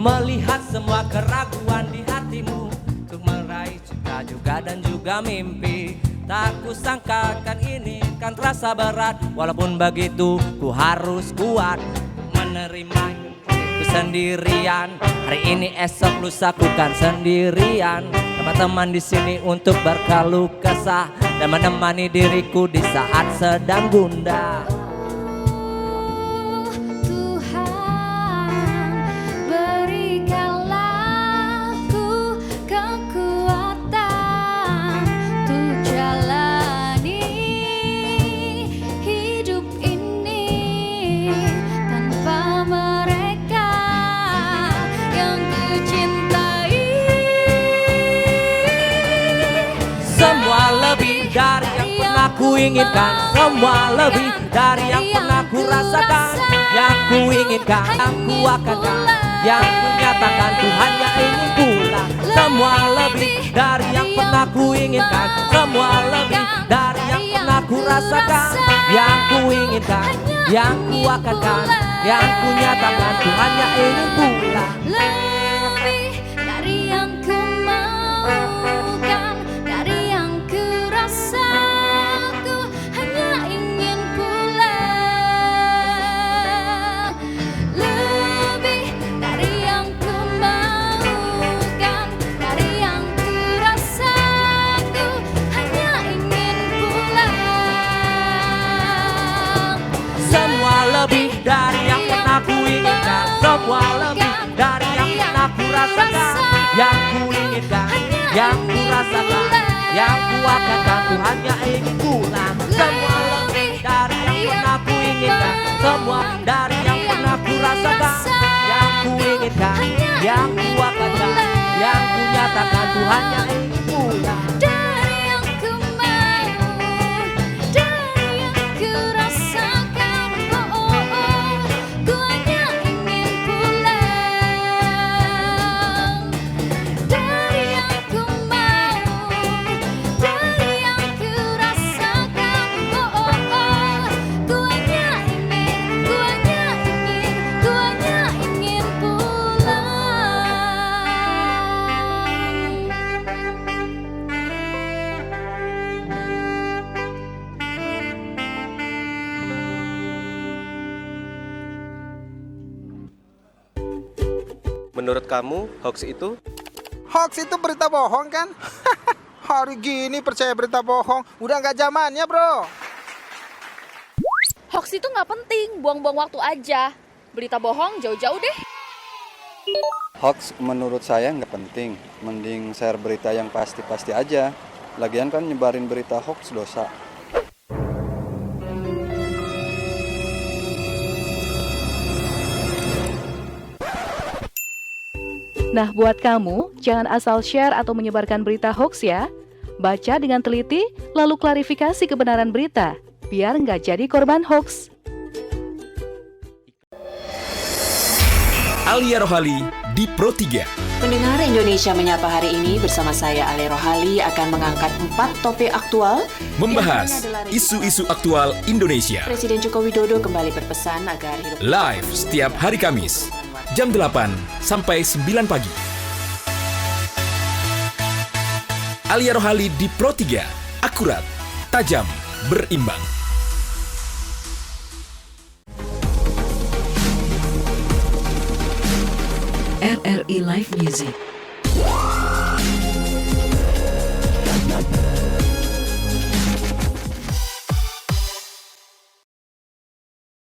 Melihat semua keraguan di hatimu untuk meraih cita juga dan juga mimpi. Tak kusangkakan ini kan terasa berat. Walaupun begitu ku harus kuat menerimanya. sendirian. Hari ini esok lusa ku kan sendirian. Teman-teman di sini untuk berkeluh kesah dan menemani diriku di saat sedang gundah. Dari yang pernah ku inginkan, semua lebih dari yang pernah ku rasakan. Yang ku inginkan, yang ku akankan, yang ku nyatakan, ku hanya ingin pulang. Semua lebih dari yang pernah ku inginkan, semua lebih dari yang pernah ku rasakan. Yang ku inginkan, yang ku akankan, yang ku nyatakan, ku hanya ingin pulang. Lebih dari yang ku maukan, dari yang ku rasa, ku hanya ingin pulang. Lebih dari yang ku maukan, dari yang ku rasa, ku hanya ingin pulang. Semua lebih dari yang pernah ku inginkan, semua lebih dari yang pernah ku rasakan. Yang ku inginkan, yang ku rasakan, yang ku akankan, ku hanya ingin pulang. Semua lebih dari yang pernah ku inginkan, semua dari yang pernah ku rasakan. Yang ku inginkan, yang ku akankan, yang ku nyatakan, ku hanya ingin pulang. Dari yang ku mau, dari yang ku rasakan, oh, oh, oh, ku hanya ingin pulang. Dari yang ku mau, dari yang ku rasakan, oh, oh, oh, ku hanya ingin pulang. Menurut kamu, hoax itu? Hoax itu berita bohong kan? Hari gini percaya berita bohong, udah nggak zamannya bro. Hoax itu nggak penting, buang-buang waktu aja. Berita bohong jauh-jauh deh. Hoax menurut saya nggak penting, mending share berita yang pasti-pasti aja. Lagian kan nyebarin berita hoax dosa. Nah, buat kamu, jangan asal share atau menyebarkan berita hoax ya. Baca dengan teliti, lalu klarifikasi kebenaran berita, biar nggak jadi korban hoax. Alia Rohali di Pro 3. Pendengar Indonesia Menyapa hari ini bersama saya Alia Rohali akan mengangkat 4 topik aktual. Membahas isu-isu aktual Indonesia. Presiden Joko Widodo kembali berpesan agar hidup Live setiap hari Kamis, jam 8 sampai 9 pagi. Alia Rohali di Pro 3. Akurat, tajam, berimbang. RRI Live Music.